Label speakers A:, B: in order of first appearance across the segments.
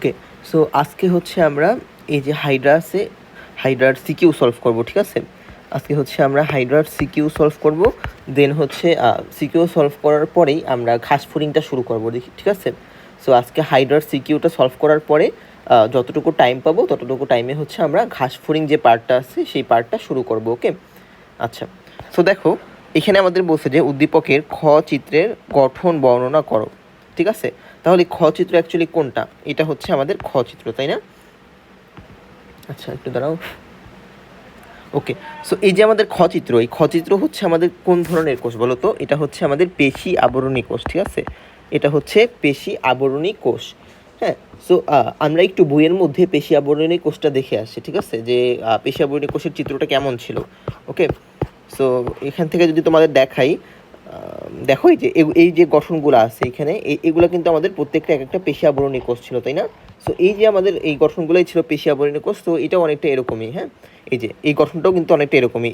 A: ওকে, so আজকে হচ্ছে আমরা এই যে হাইড্রার সিকিউ সলভ করব, ঠিক আছে। আজকে হচ্ছে আমরা হাইড্রার সিকিউ সলভ করব, দেন হচ্ছে সিকিউ সলভ করার পরেই আমরা ঘাসফড়িংটা শুরু করব, দেখি, ঠিক আছে। সো আজকে হাইড্রার সিকিউটা সলভ করার পরে যতটুকু টাইম পাবো ততটুকু টাইমে হচ্ছে আমরা ঘাসফড়িং যে পার্টটা আছে সেই পার্টটা শুরু করব, ওকে। আচ্ছা, সো দেখো এখানে আমাদের বলছে যে উদ্দীপকের খ চিত্রের গঠন বর্ণনা করো, ঠিক আছে। তাহলে খ চিত্র অ্যাকচুয়ালি কোনটা? এটা হচ্ছে আমাদের খ চিত্র, তাই না? আচ্ছা, একটু দাঁড়াও। ওকে, সো এই যে আমাদের খ চিত্র, এই খ চিত্র হচ্ছে আমাদের কোন ধরনের কোষ বলো তো? এটা হচ্ছে আমাদের পেশি আবরণী কোষ, ঠিক আছে। এটা হচ্ছে পেশি আবরণী কোষ। হ্যাঁ, সো আমরা একটু বইয়ের মধ্যে পেশি আবরণী কোষটা দেখে আসছি, ঠিক আছে, যে পেশি আবরণী কোষের চিত্রটা কেমন ছিল। ওকে, সো এখান থেকে যদি তোমাদের দেখাই, দেখো এই যে গঠনগুলো আছে এখানে, এগুলো কিন্তু আমাদের প্রত্যেকটা এক একটা পেশি আবরণী কোষ ছিল, তাই না? সো এই যে আমাদের এই গঠনগুলোই ছিল পেশি আবরণী কোষ, তো এটাও অনেকটা এরকমই। হ্যাঁ, এই যে এই গঠনটাও কিন্তু অনেকটা এরকমই,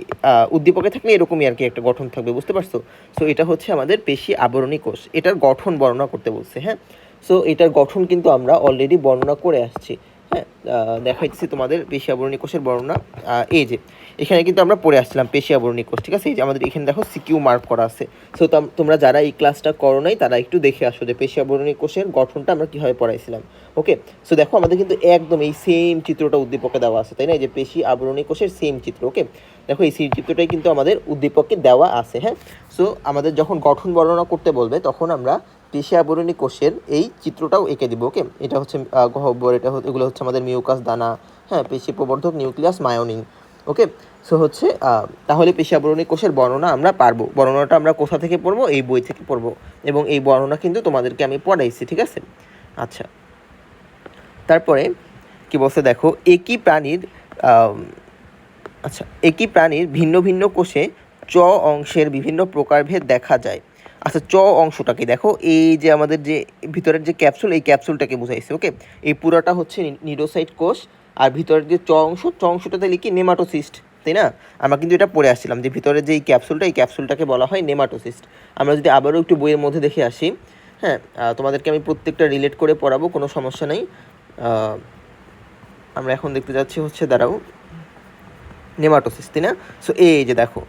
A: উদ্দীপকে থাকলে এরকমই আর কি একটা গঠন থাকবে, বুঝতে পারছো? সো এটা হচ্ছে আমাদের পেশি আবরণী কোষ, এটার গঠন বর্ণনা করতে বলছে। হ্যাঁ, সো এটার গঠন কিন্তু আমরা অলরেডি বর্ণনা করে আসছি। হ্যাঁ, দেখাইছি তোমাদের পেশি আবরণী কোষের বর্ণনা। এই যে এখানে কিন্তু আমরা পড়ে আসছিলাম পেশি আবরণী কোষ, ঠিক আছে। এই যে আমাদের এখানে দেখো সিকিউ মার্ক করা আছে। সো তোমরা যারা এই ক্লাসটা করো নাই তারা একটু দেখে আসো যে পেশি আবরণী কোষের গঠনটা আমরা কীভাবে পড়াইছিলাম। ওকে, সো দেখো আমাদের কিন্তু একদম এই সেম চিত্রটা উদ্দীপকে দেওয়া আছে, তাই না? এই যে পেশি আবরণী কোষের সেম চিত্র। ওকে, দেখো এই সেম চিত্রটাই কিন্তু আমাদের উদ্দীপকে দেওয়া আছে। হ্যাঁ, সো আমাদের যখন গঠন বর্ণনা করতে বলবে তখন আমরা পেশি আবরণী কোষের এই চিত্রটাও এঁকে দিব। ওকে, এটা হচ্ছে গহ্বর, এগুলো হচ্ছে আমাদের মিউকাস দানা, হ্যাঁ, পেশি প্রবর্ধক নিউক্লিয়াস, মায়োনিন। ওকে, সো হচ্ছে তাহলে পেশি আবরণী কোষের বর্ণনা আমরা পারবো। বর্ণনাটা আমরা কোথা থেকে পড়বো? এই বই থেকে পড়বো, এবং এই বর্ণনা কিন্তু তোমাদেরকে আমি পড়াইছি, ঠিক আছে। আচ্ছা, তারপরে কি বলছে দেখো, একই প্রাণীর ভিন্ন ভিন্ন কোষে চ অংশের বিভিন্ন প্রকারভেদ দেখা যায়। আচ্ছা, চ অংশটাকে দেখো, এই যে আমাদের যে ভিতরের যে ক্যাপসুল, এই ক্যাপসুলটাকে বুঝাইছে। ওকে, এই পুরোটা হচ্ছে নিউরোসাইট কোষ, আর ভিতরের যে চ অংশটাতে লিখি নেমাটোসিস্ট, তাই না? আমরা কিন্তু এটা পড়ে আসছিলাম যে ভিতরে যে এই ক্যাপসুলটাকে বলা হয় নেমাটোসিস্ট। আমরা যদি আবারও একটু বইয়ের মধ্যে দেখে আসি, হ্যাঁ, তোমাদেরকে আমি প্রত্যেকটা রিলেট করে পড়াবো, কোনো সমস্যা নেই। আমরা এখন দেখতে যাচ্ছি হচ্ছে, দাঁড়াও, নেমাটোসিস্ট, তাই না? সো এই যে দেখো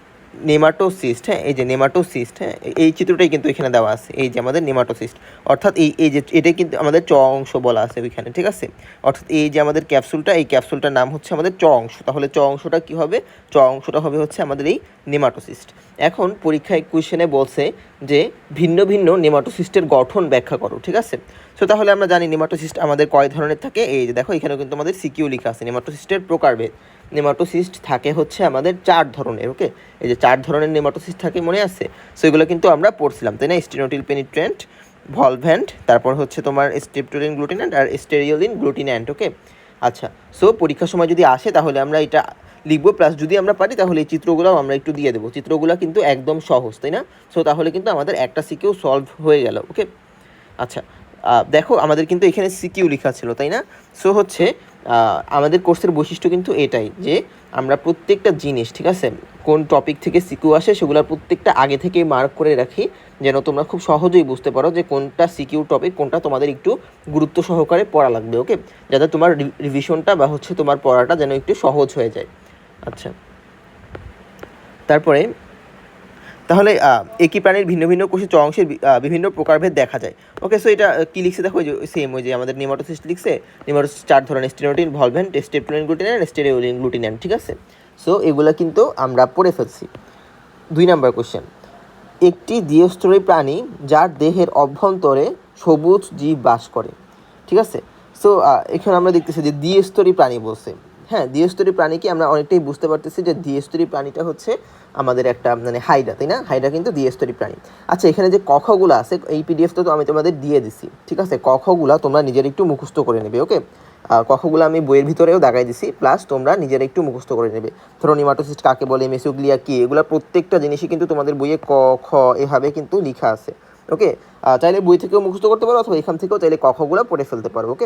A: নেমাটোসিস্ট, হ্যাঁ, এই যে নেমাটোসিস্ট, হ্যাঁ, এই চিত্রটাই কিন্তু এখানে দেওয়া আছে। এই যে আমাদের নেমাটোসিস্ট, অর্থাৎ এই যে এটাই কিন্তু আমাদের চ অংশ বলা আছে ওইখানে, ঠিক আছে। অর্থাৎ এই যে আমাদের ক্যাপসুলটা, এই ক্যাপসুলটার নাম হচ্ছে আমাদের চ অংশ। তাহলে চ অংশটা কী হবে? চ অংশটা হবে হচ্ছে আমাদের এই নেমাটোসিস্ট। এখন পরীক্ষায় কোয়েশ্চেনে বলছে যে ভিন্ন ভিন্ন নেমাটোসিস্টের গঠন ব্যাখ্যা করো, ঠিক আছে। সো তাহলে আমরা জানি নেমাটোসিস্ট আমাদের কয় ধরনের থাকে। এই যে দেখো এখানেও কিন্তু আমাদের সিকিউ লেখা আছে, নেমাটোসিস্টের প্রকারভেদ। নেমাটোসিস্ট থাকে হচ্ছে আমাদের 4 ধরনের। ওকে, এই যে 4 ধরনের নেমাটোসিস্ট থাকে, মনে আছে? সো এগুলো কিন্তু আমরা পড়ছিলাম, তাই না? স্টেনোটিল পেনিট্রেন্ট, ভলভ্যান্ট, তারপর হচ্ছে তোমার স্ট্রেপ্টোলিন গ্লুটিন্যান্ট আর স্টেরিওলিন গ্লুটিন্যান্ট। ওকে, আচ্ছা, সো পরীক্ষার সময় যদি আসে তাহলে আমরা এটা লিখবো, প্লাস যদি আমরা পারি তাহলে এই চিত্রগুলোও আমরা একটু দিয়ে দেবো। চিত্রগুলো কিন্তু একদম সহজ, তাই না? সো তাহলে কিন্তু আমাদের একটা সিকিউ সলভ হয়ে গেল। ওকে, আচ্ছা, দেখো আমাদের কিন্তু এখানে সিকিউ লেখা ছিল, তাই না? সো হচ্ছে আমাদের কোর্সের বৈশিষ্ট্য কিন্তু এটাই যে আমরা প্রত্যেকটা জিনিস, ঠিক আছে, কোন টপিক থেকে সিকিউ আসে সেগুলোর প্রত্যেকটা আগে থেকেই মার্ক করে রাখি, যেন তোমরা খুব সহজেই বুঝতে পারো যে কোনটা সিকিউ টপিক, কোনটা তোমাদের একটু গুরুত্ব সহকারে পড়া লাগবে। ওকে, যাতে তোমার রিভিশনটা বা হচ্ছে তোমার পড়াটা যেন একটু সহজ হয়ে যায়। আচ্ছা, তারপরে তাহলে একই প্রাণীর ভিন্ন ভিন্ন কোষে চ অংশের বিভিন্ন প্রকারভেদ দেখা যায়। ওকে, সো এটা কী লিখছে দেখো, ওই যে সেম ওই যে আমাদের নেমাটোসিস্ট লিখছে। নেমাটোসিস্ট 4 ধরনের, স্টেনোটিন, ভলভ্যান্ট, স্ট্রেপ্টোলিন গ্লুটিন্যান্ট, স্টেরিওলিন গ্লুটিন্যান্ট, ঠিক আছে। সো এগুলো কিন্তু আমরা পড়ে ফেলছি। 2 নম্বর কোশ্চেন, একটি দ্বিস্তরী প্রাণী যার দেহের অভ্যন্তরে সবুজ জীব বাস করে, ঠিক আছে। সো এখানে আমরা দেখতেছি যে দ্বিস্তরী প্রাণী বলছে। হ্যাঁ, দ্বিস্তরী প্রাণীকে আমরা অনেকটাই বুঝতে পারতেছি যে দ্বিস্তরী প্রাণীটা হচ্ছে আমাদের একটা মানে হাইড্রা, তাই না? হাইড্রা কিন্তু দ্বিস্তরী প্রাণী। আচ্ছা, এখানে যে কখগুলো আছে, এই পিডিএফটা তো আমি তোমাদের দিয়ে দিছি, ঠিক আছে। কখগুলো তোমরা নিজের একটু মুখস্থ করে নেবে। ওকে, কখগুলো আমি বইয়ের ভিতরেও দাগাই দিছি, প্লাস তোমরা নিজেরা একটু মুখস্থ করে নেবে। ধরো নেমাটোসিস্ট কাকে বলে, মেসোগ্লিয়া কী, এগুলো প্রত্যেকটা জিনিসই কিন্তু তোমাদের বইয়ে ক খ এভাবে কিন্তু লেখা আছে। ওকে, চাইলে বই থেকেও মুখস্থ করতে পারো, অথবা এখান থেকেও চাইলে কখগুলো পড়ে ফেলতে পারো। ওকে,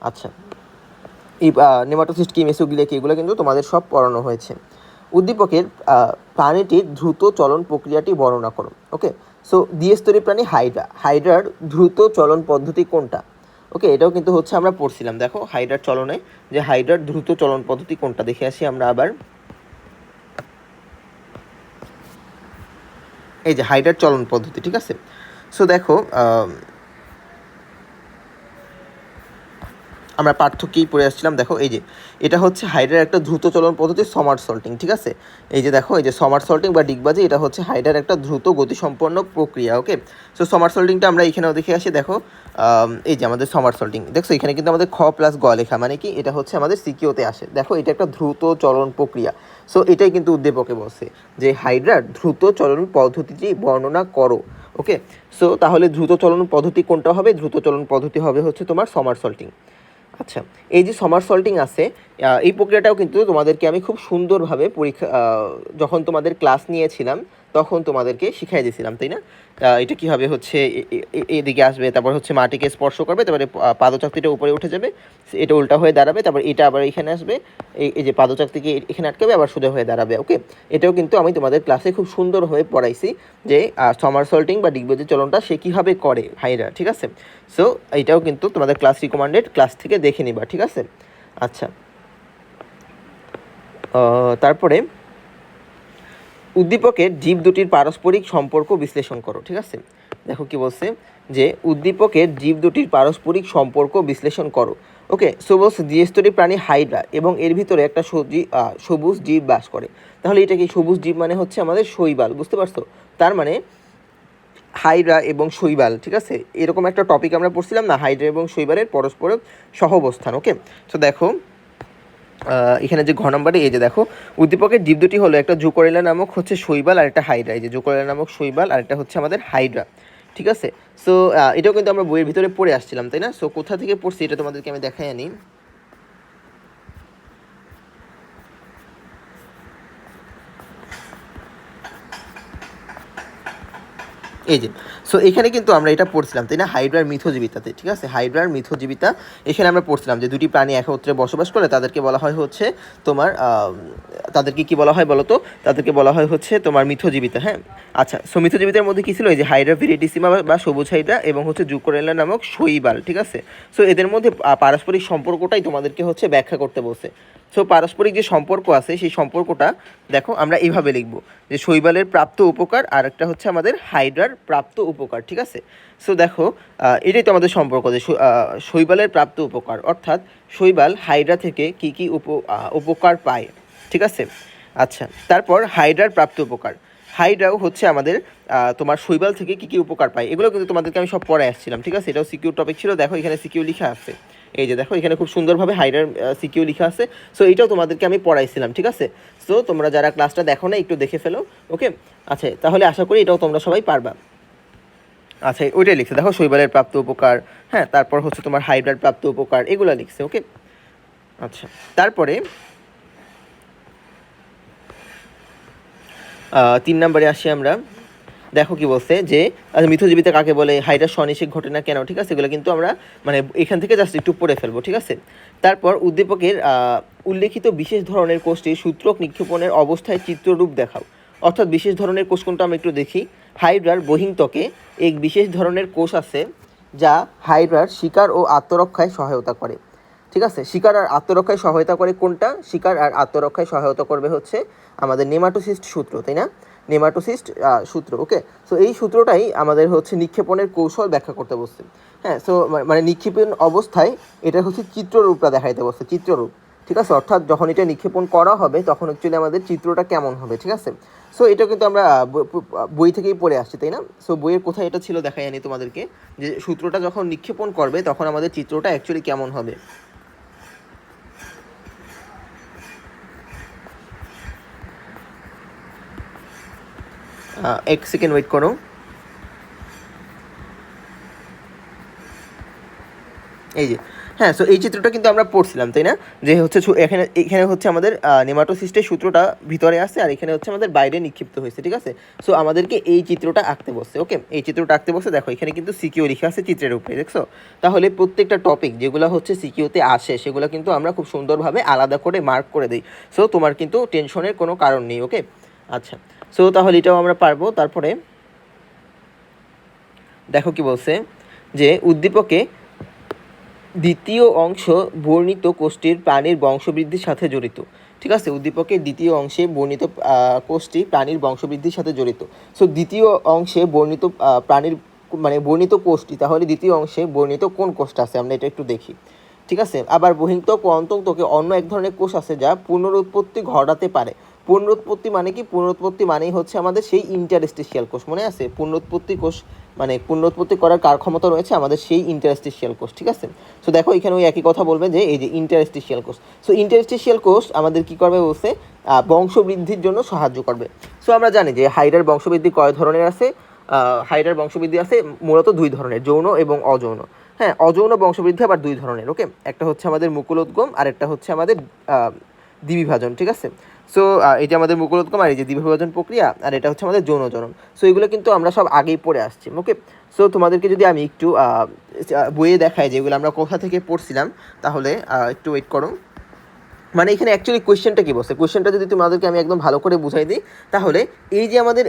A: আচ্ছা, এই নেমাটোসিস্ট কি, মেসোগ্লিয়া কি, এগুলো কিন্তু তোমাদের সব পড়ানো হয়েছে। উদ্দীপকের প্রাণীটির দ্রুত চলন প্রক্রিয়াটি বর্ণনা করো। ওকে, সো দ্বিস্তরী প্রাণী হাইড্রার দ্রুত চলন পদ্ধতি কোনটা? ওকে, এটাও কিন্তু হচ্ছে আমরা পড়ছিলাম। দেখো হাইড্রার চলনে যে হাইড্রার দ্রুত চলন পদ্ধতি কোনটা, দেখে আসি আমরা আবার। এই যে হাইড্রার চলন পদ্ধতি, ঠিক আছে। সো দেখো আমরা পার্থক্যেই পড়ে আসছিলাম। দেখো এই যে এটা হচ্ছে হাইড্রার একটা দ্রুত চলন পদ্ধতি সমারসল্টিং, ঠিক আছে। এই যে দেখো এই যে সমারসল্টিং বা ডিগবাজি, এটা হচ্ছে হাইড্রার একটা দ্রুত গতিসম্পন্ন প্রক্রিয়া। ওকে, সো সমারসল্টিংটা আমরা এখানেও দেখে আসি। দেখো এই যে আমাদের সমারসল্টিং, দেখছো এখানে কিন্তু আমাদের খ প্লাস গ লেখা, মানে কি এটা হচ্ছে আমাদের সিকিউতে আসে। দেখো এটা একটা দ্রুত চলন প্রক্রিয়া। সো এটাই কিন্তু উদ্দীপকে বলছে যে হাইড্রার দ্রুত চলন পদ্ধতিটি বর্ণনা করো। ওকে, সো তাহলে দ্রুত চলন পদ্ধতি কোনটা হবে? দ্রুত চলন পদ্ধতি হবে হচ্ছে তোমার সমারসল্টিং। আচ্ছা, এই যে সমারসল্টিং আছে, এই প্রক্রিয়াটাও কিন্তু তোমাদেরকে আমি খুব সুন্দরভাবে পরীক্ষা যখন তোমাদের ক্লাস নিয়েছিলাম তখন তোমাদেরকে শিখাই দিয়েছিলাম, তাই না? এটা কীভাবে হচ্ছে এদিকে আসবে, তারপর হচ্ছে মাটিকে স্পর্শ করবে, তারপরে পাদচাকতিটা উপরে উঠে যাবে, এটা উল্টা হয়ে দাঁড়াবে, তারপর এটা আবার এখানে আসবে, এই যে পাদচাকতিকে এখানে আটকাবে, আবার সোজা হয়ে দাঁড়াবে। ওকে, এটাও কিন্তু আমি তোমাদের ক্লাসে খুব সুন্দরভাবে পড়াইছি যে সমারসল্টিং বা ডিগবাজি চলনটা সে কীভাবে করে হাইরা, ঠিক আছে। সো এইটাও কিন্তু তোমাদের ক্লাস রিকমেন্ডেড, ক্লাস থেকে দেখে নিবা, ঠিক আছে। আচ্ছা, তারপরে উদ্দীপকের জীব দুটির পারস্পরিক সম্পর্ক বিশ্লেষণ করো, ঠিক আছে। দেখো কি বলছে যে উদ্দীপকের জীব দুটির পারস্পরিক সম্পর্ক বিশ্লেষণ করো। ওকে, সো বলছে দ্বিস্তরী প্রাণী হাইড্রা এবং এর ভিতরে একটা সবুজ জীব বাস করে। তাহলে এটা কি সবুজ জীব মানে হচ্ছে আমাদের শৈবাল, বুঝতে পারছো? তার মানে হাইড্রা এবং শৈবাল, ঠিক আছে, এরকম একটা টপিক আমরা পড়ছিলাম না, হাইড্রা এবং শৈবালের পরস্পর সহাবস্থান। ওকে, তো দেখো এখানে যে ঘ নম্বরে এই যে দেখো উদ্দীপকের জীব দুটি হলো একটা জুকোরেলা নামক হচ্ছে শৈবাল আর একটা হাইড্রা। এই যে জুকোরেলা নামক শৈবাল আর একটা হচ্ছে আমাদের হাইড্রা, ঠিক আছে। সো এটাও কিন্তু আমরা বইয়ের ভিতরে পড়ে আসছিলাম, তাই না? সো কোথা থেকে পড়ছি এটা তোমাদেরকে আমি দেখাই আনি। এই যে সো এখানে কিন্তু আমরা এটা পড়ছিলাম, তাই না, হাইড্রার মিথজীবিতাতে, ঠিক আছে। হাইড্রার মিথজীবিতা এখানে আমরা পড়ছিলাম যে দুটি প্রাণী একত্রে বসবাস করে, তাদেরকে বলা হয় হচ্ছে তোমার তাদেরকে কি বলা হয় বলো তো? তাদেরকে বলা হয় হচ্ছে তোমার মিথজীবিতা। হ্যাঁ, আচ্ছা, সো মিথজীবিতার মধ্যে কি ছিল? এই যে হাইড্রা ভিরিডিসিমা বা সবুজ হাইড্রা এবং হচ্ছে জুকোরেলা নামক শৈবাল, ঠিক আছে। সো এদের মধ্যে পারস্পরিক সম্পর্কটাই তোমাদেরকে হচ্ছে ব্যাখ্যা করতে বলছে। সো পারস্পরিক যে সম্পর্ক আছে সেই সম্পর্কটা দেখো আমরা এইভাবে লিখব যে শৈবালের প্রাপ্ত উপকার আর একটা হচ্ছে আমাদের হাইড্রার প্রাপ্ত উপকার, ঠিক আছে। সো দেখো এটাই তো আমাদের সম্পর্ক যে শৈবালের প্রাপ্ত উপকার, অর্থাৎ শৈবাল হাইড্রা থেকে কী কী উপকার পায়, ঠিক আছে। আচ্ছা, তারপর হাইড্রার প্রাপ্ত উপকার, হাইড্রাও হচ্ছে আমাদের তোমার শৈবাল থেকে কী কী উপকার পায়, এগুলো কিন্তু তোমাদেরকে আমি সব পড়ে আসছিলাম, ঠিক আছে। এটাও সিকিউ টপিক ছিল। দেখো এখানে সিকিউ লেখা আছে, এই যে দেখো এখানে খুব সুন্দরভাবে হাইড্রার সিকিউ লেখা আছে। সো এইটাও তোমাদেরকে আমি পড়াইছিলাম, ঠিক আছে। সো তোমরা যারা ক্লাসটা দেখো না একটু দেখে ফেলো। ওকে, আচ্ছা, তাহলে আশা করি এটাও তোমরা সবাই পারবা। আচ্ছা, ওইটাই লিখছে দেখো, শৈবালের প্রাপ্ত উপকার, হ্যাঁ, তারপর হচ্ছে তোমার হাইড্রার প্রাপ্ত উপকার, এগুলো লিখছে। ওকে, আচ্ছা, তারপরে 3 নম্বরে আসি আমরা। দেখো কি বলছে যে মিথজীবিতা কাকে বলে, হাইড্রার স্বনিষেক ঘটে না কেন, ঠিক আছে, এগুলো কিন্তু আমরা মানে এখান থেকে জাস্ট একটু পড়ে ফেলবো, ঠিক আছে। তারপর উদ্দীপকের উল্লেখিত বিশেষ ধরনের কোষটি সূত্রক নিক্ষেপণের অবস্থায় চিত্ররূপ দেখাও। অর্থাৎ বিশেষ ধরনের কোষ কোনটা আমরা একটু দেখি। হাইড্রার বহিঃত্বকে এক বিশেষ ধরনের কোষ আছে যা হাইড্রার শিকার ও আত্মরক্ষায় সহায়তা করে, ঠিক আছে। শিকার আর আত্মরক্ষায় সহায়তা করে কোনটা? শিকার আর আত্মরক্ষায় সহায়তা করবে হচ্ছে আমাদের নেমাটোসিস্ট সূত্র, তাই না, নেমাটোসিস্ট সূত্র। ওকে, সো এই সূত্রটাই আমাদের হচ্ছে নিক্ষেপণের কৌশল ব্যাখ্যা করতে বসছে। হ্যাঁ, সো মানে নিক্ষেপণ অবস্থায় এটা হচ্ছে চিত্ররূপটা দেখাইতে বসছে, চিত্ররূপ, ঠিক আছে। অর্থাৎ যখন এটা নিক্ষেপণ করা হবে তখন অ্যাকচুয়ালি আমাদের চিত্রটা কেমন হবে, ঠিক আছে। সো এটা কিন্তু আমরা বই থেকেই পড়ে আসছি, তাই না। সো বইয়ের কোথায় এটা ছিল দেখাই আনি তোমাদেরকে, যে সূত্রটা যখন নিক্ষেপণ করবে তখন আমাদের চিত্রটা অ্যাকচুয়ালি কেমন হবে। এক সেকেন্ড ওয়েট করো। এই যে হ্যাঁ, সো এই চিত্রটা কিন্তু আমরা পড়ছিলাম, তাই না, যে হচ্ছে এখানে এখানে হচ্ছে আমাদের নেমাটোসিস্টের সূত্রটা ভিতরে আসছে আর এখানে হচ্ছে আমাদের বাইরে নিক্ষিপ্ত হয়েছে, ঠিক আছে। সো আমাদেরকে এই চিত্রটা আঁকতে বসছে। ওকে, এই চিত্রটা আঁকতে বসছে। দেখো এখানে কিন্তু সিকিউ লিখে আছে চিত্রের উপরে, দেখছো। তাহলে প্রত্যেকটা টপিক যেগুলো হচ্ছে সিকিউতে আসে সেগুলো কিন্তু আমরা খুব সুন্দরভাবে আলাদা করে মার্ক করে দিই। সো তোমার কিন্তু টেনশনের কোনো কারণ নেই। ওকে, আচ্ছা, সো তাহলে এটাও আমরা পারবো। তারপরে দেখো কি বলছে যে উদ্দীপকে দ্বিতীয় অংশ বর্ণিত কোষটির প্রাণীর বংশবৃদ্ধির সাথে জড়িত। ঠিক আছে, উদ্দীপকের দ্বিতীয় অংশে বর্ণিত কোষটি প্রাণীর বংশবৃদ্ধির সাথে জড়িত। সো দ্বিতীয় অংশে বর্ণিত প্রাণীর মানে বর্ণিত কোষটি, তাহলে দ্বিতীয় অংশে বর্ণিত কোন কোষটা আছে আমরা এটা একটু দেখি। ঠিক আছে, আবার বহিঃত্বক ও অন্তঃত্বকে অন্য এক ধরনের কোষ আছে যা পুনরুৎপত্তি ঘটাতে পারে। পুনরুৎপত্তি মানে কি? পুনরুৎপত্তি মানেই হচ্ছে আমাদের সেই ইন্টারস্টিশিয়াল কোষ, মনে আছে? পুনরুৎপত্তি কোষ মানে পুনরুৎপত্তি করার কার ক্ষমতা রয়েছে? আমাদের সেই ইন্টারস্টিশিয়াল কোষ। ঠিক আছে, সো দেখো এখানে ওই একই কথা বলবে যে এই যে ইন্টারস্টিশিয়াল কোষ। সো ইন্টারস্টিশিয়াল কোষ আমাদের কি করবে বলছে? বংশবৃদ্ধির জন্য সাহায্য করবে। সো আমরা জানি যে হাইডার বংশবৃদ্ধি কয় ধরনের আছে? হাইডার বংশবৃদ্ধি আছে মূলত দুই ধরনের, যৌন এবং অযৌন। হ্যাঁ, অযৌন বংশবৃদ্ধি আবার দুই ধরনের। ওকে, একটা হচ্ছে আমাদের মুকুলোদ্গম আর একটা হচ্ছে আমাদের দ্বিবিভাজন। ঠিক আছে, সো এই যে আমাদের মুকুলোদ্গম আর এই যে দ্বিবিভাজন প্রক্রিয়া, আর এটা হচ্ছে আমাদের যৌন জনন। সো এগুলো কিন্তু আমরা সব আগেই পড়ে আসছি। ওকে, সো তোমাদেরকে যদি আমি একটু বইয়ে দেখাই যেগুলো আমরা কোথা থেকে পড়ছিলাম, তাহলে একটু ওয়েট করো। মানে এখানে অ্যাকচুয়ালি কোয়েশ্চেনটা কী বলছে, কোয়েশ্চেনটা যদি তোমাদেরকে আমি একদম ভালো করে বুঝাই দিই, তাহলে এই যে আমাদের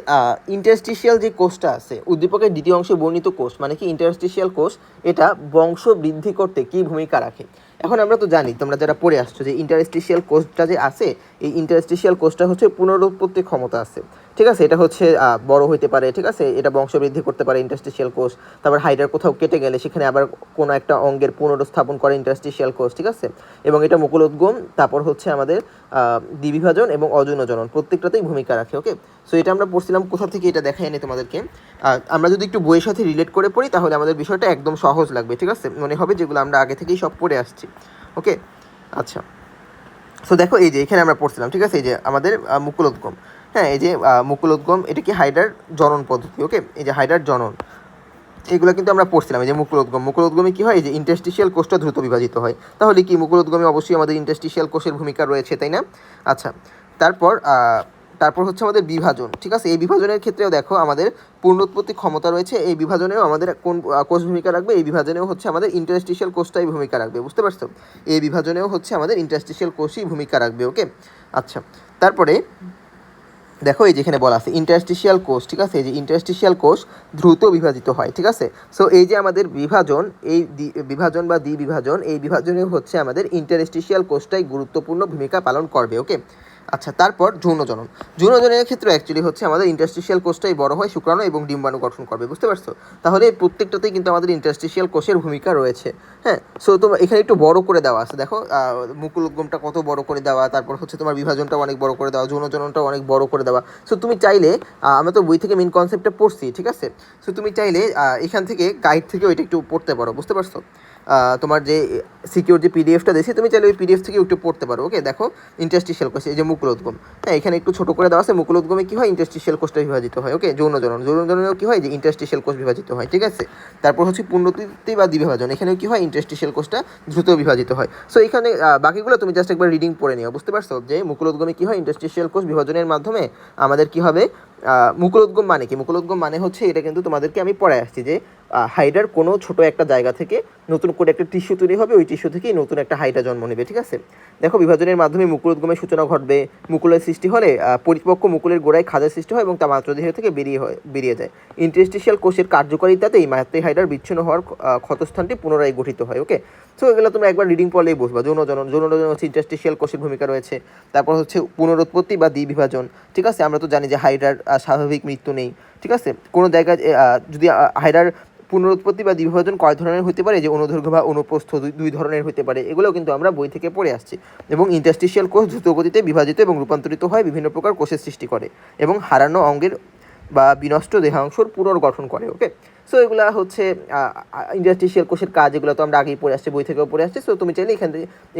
A: ইন্টারস্টিশিয়াল যে কোষটা আছে, উদ্দীপকের দ্বিতীয় অংশে বর্ণিত কোষ মানে কি ইন্টারস্টিশিয়াল কোষ, এটা বংশ বৃদ্ধি করতে কী ভূমিকা রাখে? এখন আমরা তো জানি, তোমরা যারা পড়ে আসছো, যে ইন্টারস্টিশিয়াল কোষটা যে আছে, এই ইন্টারস্টিশিয়াল কোষটা হচ্ছে পুনরুৎপত্তির ক্ষমতা আছে। ঠিক আছে, এটা হচ্ছে বড় হইতে পারে। ঠিক আছে, এটা বংশবৃদ্ধি করতে পারে ইন্টারস্টিশিয়াল কোষ। তারপর হাইডার কোথাও কেটে গেলে সেখানে আবার কোনো একটা অঙ্গের পুনরুত্থাপন করে ইন্টারস্টিশিয়াল কোষ। ঠিক আছে, এবং এটা মুকুলোদ্গম, তারপর হচ্ছে আমাদের দ্বিবিভাজন এবং অযৌন জনন প্রত্যেকটাতেই ভূমিকা রাখে। ওকে, সো এটা আমরা পড়ছিলাম কোথা থেকে, এটা দেখাই এনে তোমাদেরকে। আমরা যদি একটু বইয়ের সাথে রিলেট করে পড়ি তাহলে আমাদের বিষয়টা একদম সহজ লাগবে। ঠিক আছে, মনে হবে যেগুলো আমরা আগে থেকেই সব পড়ে আসছি। ওকে, আচ্ছা, সো দেখো এই যে এখানে আমরা পড়ছিলাম। ঠিক আছে, এই যে আমাদের মুকুলোদ্গম। হ্যাঁ, এই যে মুকুলোদ্গম, এটা কি হাইডার জনন পদ্ধতি। ওকে, এই যে হাইডার জনন, এগুলো কিন্তু আমরা পড়ছিলাম। এই যে মুকুলোদ্গমে কী হয়? এই যে ইন্টারস্টিশিয়াল কোষটা দ্রুত বিভাজিত হয়। তাহলে কি মুকুলোদ্গমে অবশ্যই আমাদের ইন্টারস্টিশিয়াল কোষের ভূমিকা রয়েছে, তাই না? আচ্ছা, তারপর তারপর হচ্ছে আমাদের বিভাজন। ঠিক আছে, এই বিভাজনের ক্ষেত্রেও দেখো আমাদের পূর্ণোৎপত্তি ক্ষমতা রয়েছে। এই বিভাজনেও আমাদের কোন কোষ ভূমিকা রাখবে? এই বিভাজনেও হচ্ছে আমাদের ইন্টারস্টিশিয়াল কোষটাই ভূমিকা রাখবে। বুঝতে পারছো? এই বিভাজনেও হচ্ছে আমাদের ইন্টারস্টিশিয়াল কোষই ভূমিকা রাখবে। ওকে, আচ্ছা, তারপরে দেখো এই যেখানে বলা আছে ইন্টারস্টিশিয়াল কোষ। ঠিক আছে, এই যে ইন্টারস্টিশিয়াল কোষ দ্রুত বিভাজিত হয়। ঠিক আছে, সো এই যে আমাদের বিভাজন, এই বিভাজন বা দ্বিবিভাজন, এই বিভাজনে হচ্ছে আমাদের ইন্টারস্টিশিয়াল কোষটাই গুরুত্বপূর্ণ ভূমিকা পালন করবে। ওকে, আচ্ছা, তারপর যৌনজনন। যৌনজননের ক্ষেত্রে অ্যাকচুয়ালি হচ্ছে আমাদের ইন্টারস্টিশিয়াল কোষটাই বড় হয়, শুক্রাণু এবং ডিম্বাণু গঠন করবে। বুঝতে পারছো? তাহলে প্রত্যেকটাতেই কিন্তু আমাদের ইন্টারস্টিশিয়াল কোষের ভূমিকা রয়েছে। হ্যাঁ, সো তোমার এখানে একটু বড় করে দেওয়া আছে, দেখো মুকুলোদ্গমটা কত বড় করে দেওয়া, তারপর হচ্ছে তোমার বিভাজনটাও অনেক বড় করে দেওয়া, যৌনজননটাও অনেক বড় করে দেওয়া। সো তুমি চাইলে, আমরা তো বই থেকে মেন কনসেপ্টটা পড়ছি। ঠিক আছে, সো তুমি চাইলে এখান থেকে গাইড থেকে ওইটা একটু পড়তে পারো। বুঝতে পারছো? তোমার যে সিকিউর যে পিডিএফটা দিয়েছি, তুমি চাইলে ওই পিডিএফ থেকে একটু পড়তে পারো। ওকে, দেখো ইন্টারস্টিশিয়াল কোষ, এই যে মুকুলোদ্গম। হ্যাঁ, এখানে একটু ছোটো করে দেওয়া আছে। মুকুলোদ্গমে কী হয়? ইন্টারস্টিশিয়াল কোষটা বিভাজিত হয়। ওকে, যৌনজনেও কী হয়? যে ইন্টারস্টিশিয়াল কোষ বিভাজিত হয়। ঠিক আছে, তারপর হচ্ছে পুনরুৎপত্তি বা দ্বিবিভাজন, এখানেও কী হয়? ইন্টারস্টিশিয়াল কোষটা দ্রুত বিভাজিত হয়। সো এখানে বাকিগুলো তুমি জাস্ট একবার রিডিং পড়ে নিও। বুঝতে পারছো যে মুকুলোদ্গমে কী হয়? ইন্টারস্টিশিয়াল কোষ বিভাজনের মাধ্যমে আমাদের কী হবে? মুকুলোদ্গম মানে কি? মুকুলোদ্গম মানে হচ্ছে, এটা কিন্তু তোমাদেরকে আমি পড়ায় আসছি যে হাইডার কোনো ছোট একটা জায়গা থেকে নতুন করে একটা টিস্যু তৈরি হবে, ওই টিস্যু থেকেই নতুন একটা হাইডা জন্ম নেবে। ঠিক আছে, দেখো বিভাজনের মাধ্যমে মুকুলোদ্গমের সূচনা ঘটবে। মুকুলের সৃষ্টি হলে পরিপক্ক মুকুলের গোড়ায় খাঁজের সৃষ্টি হয় এবং তা মাতৃদেহ থেকে বেরিয়ে যায়। ইন্টারস্টিশিয়াল কোষের কার্যকারিতাতেই মাতৃহাইডার বিচ্ছিন্ন হওয়ার ক্ষতস্থানটি পুনরায় গঠিত হয়। ওকে, সো এগুলো তুমি একবার রিডিং পড়লেই বুঝবা। যৌনজনন হচ্ছে ইন্টারস্টিশিয়াল কোষের ভূমিকা রয়েছে। তারপর হচ্ছে পুনরুৎপত্তি বা দ্বিবিভাজন। ঠিক আছে, আমরা তো জানি যে হাইডার স্বাভাবিক মৃত্যু নেই। ঠিক আছে, কোনো জায়গায় যদি হাইডার পুনরুৎপত্তি বা দ্বিবিভাজন কয় ধরনের হতে পারে? যে অনুদৈর্ঘ্য বা অনুপ্রস্থ দুই ধরনের হতে পারে। এগুলোও কিন্তু আমরা বই থেকে পড়ে আসছি। এবং ইন্টারস্টিশিয়াল কোষ দ্রুত গতিতে বিভাজিত এবং রূপান্তরিত হয়, বিভিন্ন প্রকার কোষের সৃষ্টি করে এবং হারানো অঙ্গের বা বিনষ্ট দেহাংশর পুনর্গঠন করে। ওকে, সো এগুলো হচ্ছে ইন্টারস্টিশিয়াল কোষের কাজ। এগুলো তো আমরা আগেই পড়ে আসছি, বই থেকেও পড়ে আসছি। সো তুমি চাইলে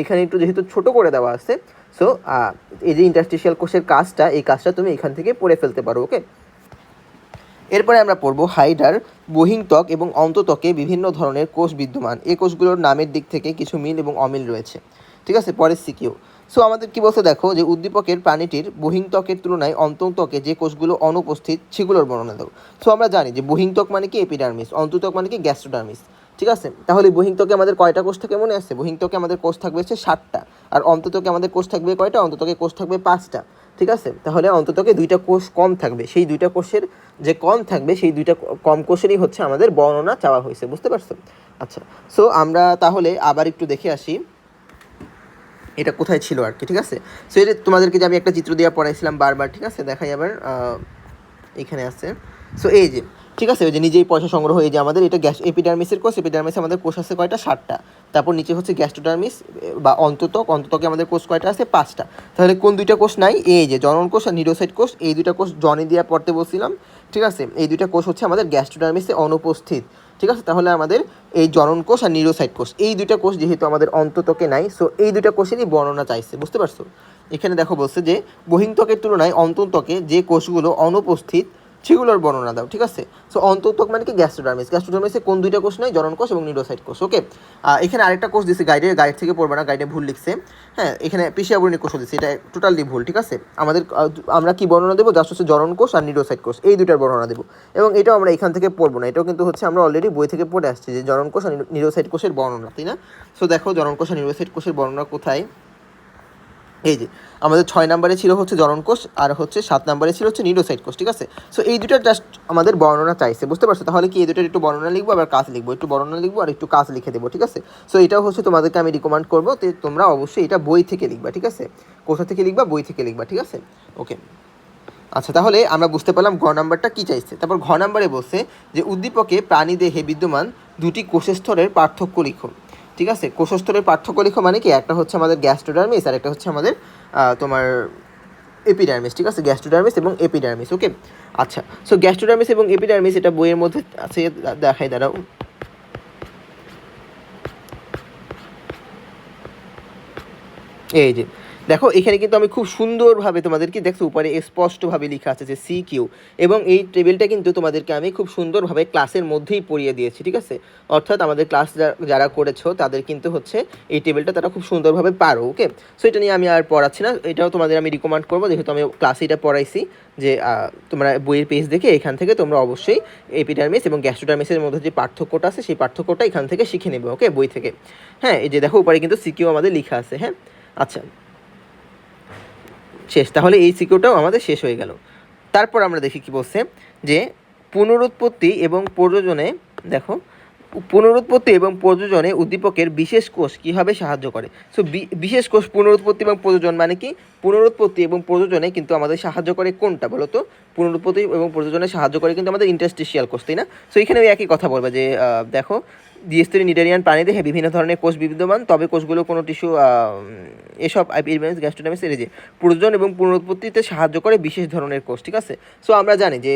A: এখানে একটু যেহেতু ছোট করে দেওয়া আছে, সো এই যে ইন্টারস্টিশিয়াল কোষের কাজটা, এই কাজটা তুমি এখান থেকে পড়ে ফেলতে পারো। ওকে, এরপরে আমরা পড়ব হাইডার বহিঃত্বক এবং অন্তত্বকে বিভিন্ন ধরনের কোষ বিদ্যমান। এই কোষগুলোর নামের দিক থেকে কিছু মিল এবং অমিল রয়েছে। ঠিক আছে, পরে সিকিউ। সো আমাদের কী বলছে দেখো, যে উদ্দীপকের প্রাণীটির বহিঃত্বকের তুলনায় অন্তত্বকে যে কোষগুলো অনুপস্থিত সেগুলোর বর্ণনা দাও। সো আমরা জানি যে বহিঃত্বক মানে কি এপিডার্মিস, অন্তত্বক মানে কি গ্যাস্ট্রোডার্মিস। ঠিক আছে, তাহলে বহিঃত্বকে আমাদের কয়টা কোষ থাকে মনে আছে? বহিঃত্বকে আমাদের কোষ থাকবে হচ্ছে 7টা, আর অন্তত্বকে আমাদের কোষ থাকবে কয়টা? অন্তত্বকে কোষ থাকবে 5টা। ঠিক আছে, তাহলে অন্ততকে 2টা কোষ কম থাকবে। সেই 2টা কোষের যে কম থাকবে, সেই 2টা কম কোষেরই হচ্ছে আমাদের বর্ণনা চাওয়া হয়েছে। বুঝতে পারছো? আচ্ছা, সো আমরা তাহলে আবার একটু দেখে আসি এটা কোথায় ছিল আর কি, ঠিক আছে। সো এটা তোমাদেরকে যে আমি একটা চিত্র দিয়ে পড়াইছিলাম বারবার, ঠিক আছে, দেখাই আবার, এখানে আছে। সো এই যে, ঠিক আছে, ওই যে নিজেই পয়সা সংগ্রহ, এই যে আমাদের এটা গ্যাস এপিডার্মিসের কোষ, এপিডার্মিসে আমাদের কোষ আছে কয়টা, 7টা। তারপর নিচে হচ্ছে গ্যাস্ট্রোডার্মিস বা অন্ততক, অন্ততকে আমাদের কোষ কয়টা আছে, 5টা। তাহলে কোন দুইটা কোষ নাই, এই যে জনন কোষ আর নিউরোসাইট কোষ, এই দুইটা কোষ জনি দিয়ে পড়তে বলছিলাম, ঠিক আছে। এই দুইটা কোষ হচ্ছে আমাদের গ্যাস্ট্রোডার্মিসে অনুপস্থিত, ঠিক আছে। তাহলে আমাদের এই জনন কোষ আর নিউরোসাইট কোষ, এই দুইটা কোষ যেহেতু আমাদের অন্ততকে নাই, সো এই দুইটা কোষেরই বর্ণনা চাইছে, বুঝতে পারছো। এখানে দেখো বলছে যে বহিঃত্বকের তুলনায় অন্তঃত্বকে যে কোষগুলো অনুপস্থিত সেগুলোর বর্ণনা দাও, ঠিক আছে। সো অন্তঃত্বক মানে কি, গ্যাস্ট্রোডার্মিস, গ্যাস্ট্রোডার্মিসে কোন দুইটা কোষ নাই, জনন কোষ এবং নিউরোসাইট কোষ, ওকে। এখানে আরেকটা কোষ দিচ্ছে গাইড থেকে পড়বে না, গাইডে ভুল লিখছে, হ্যাঁ, এখানে পেশিয়াবরণী কোষ দিচ্ছে, এটা টোটালি ভুল, ঠিক আছে। আমাদের আমরা কি বর্ণনা দেবো, জাস্ট হচ্ছে জনন কোষ আর নিউরোসাইট কোষ, এই দুইটার বর্ণনা দেবো। এবং এটাও আমরা এখান থেকে পড়বো না, এটাও কিন্তু হচ্ছে আমরা অলরেডি বই থেকে পড়ে আসছি যে জনন কোষ আর নিউরোসাইট কোষের বর্ণনা, তাই না। সো দেখো জনন কোষ আর নিউরোসাইট কোষের বর্ণনা কোথায়, এই যে আমাদের 6 নম্বরে ছিল হচ্ছে জনন কোষ আর হচ্ছে 7 নম্বরে ছিল হচ্ছে নিউরোসাইট কোষ, ঠিক আছে। সো এই দুটো জাস্ট আমাদের বর্ণনা চাইছে, বুঝতে পারছো। তাহলে কি এই দুটোর একটু বর্ণনা লিখবো, আবার কাজ লিখবো, একটু বর্ণনা লিখবো আর একটু কাজ লিখে দেবো, ঠিক আছে। সো এটাও হচ্ছে তোমাদেরকে আমি রিকমেন্ড করবো যে তোমরা অবশ্যই এটা বই থেকে লিখবা, ঠিক আছে। কোথা থেকে লিখবা, বই থেকে লিখবা, ঠিক আছে, ওকে। আচ্ছা, তাহলে আমরা বুঝতে পারলাম ঘ নাম্বারটা কী চাইছে। তারপর ঘ নাম্বারে বলছে যে উদ্দীপকে প্রাণীদেহে বিদ্যমান দুটি কোষস্তরের পার্থক্য লিখো, ঠিক আছে। কোষস্তরের পার্থক্য লিখো মানে কি, একটা হচ্ছে আমাদের গ্যাস্ট্রোডার্মিস আর একটা হচ্ছে আমাদের তোমার এপিডার্মিস, ঠিক আছে, গ্যাস্ট্রোডার্মিস এবং এপিডার্মিস, ওকে। আচ্ছা, সো গ্যাস্ট্রোডার্মিস এবং এপিডার্মিস এটা বইয়ের মধ্যে আছে, দেখাই দাঁড়াও, এই যে দেখো এখানে কিন্তু আমি খুব সুন্দরভাবে তোমাদেরকে দেখছো উপরে স্পষ্টভাবে লেখা আছে যে CQ, এবং এই টেবিলটা কিন্তু তোমাদেরকে আমি খুব সুন্দরভাবে ক্লাসের মধ্যেই পড়িয়ে দিয়েছি, ঠিক আছে। অর্থাৎ আমাদের ক্লাস যারা করেছো তাদের কিন্তু হচ্ছে এই টেবিলটা তারা খুব সুন্দরভাবে পারো, ওকে। সো এটা নিয়ে আমি আর পড়াচ্ছি না, এটাও তোমাদের আমি রিকমেন্ড করবো, যেহেতু আমি ক্লাসে এটা পড়াইছি, যে তোমরা বইয়ের পেজ দেখে এখান থেকে তোমরা অবশ্যই এপিডার্মিস এবং গ্যাস্ট্রোডার্মিসের মধ্যে যে পার্থক্যটা আছে সেই পার্থক্যটা এখান থেকে শিখে নেবে, ওকে, বই থেকে। হ্যাঁ, এই যে দেখো উপরে কিন্তু CQ আমাদের লেখা আছে, হ্যাঁ। আচ্ছা, শেষ, তাহলে এই সিকিউরটাও আমাদের শেষ হয়ে গেল। তারপর আমরা দেখি কি বলছে, যে পুনরুৎপত্তি এবং প্রযোজনে, দেখো পুনরুৎপত্তি এবং প্রযোজনে উদ্দীপকের বিশেষ কোষ কীভাবে সাহায্য করে। সো বিশেষ কোষ পুনরুৎপত্তি এবং প্রযোজন মানে কি, পুনরুৎপত্তি এবং প্রযোজনে কিন্তু আমাদের সাহায্য করে কোনটা বলো তো, পুনরুৎপত্তি এবং প্রযোজনে সাহায্য করে কিন্তু আমাদের ইন্টারস্টিশিয়াল কোষ, তাই না। সো এখানে একই কথা বলবে যে দেখো দ্বিস্তরী নিডারিয়ান প্রাণীদেহে বিভিন্ন ধরনের কোষ বিদ্যমান, তবে কোষগুলো কোনো টিস্যু এসব এপিডার্মিস গ্যাস্ট্রোডার্মিস এর যে প্রযোজন এবং পুনরুৎপত্তিতে সাহায্য করে বিশেষ ধরনের কোষ, ঠিক আছে। সো আমরা জানি যে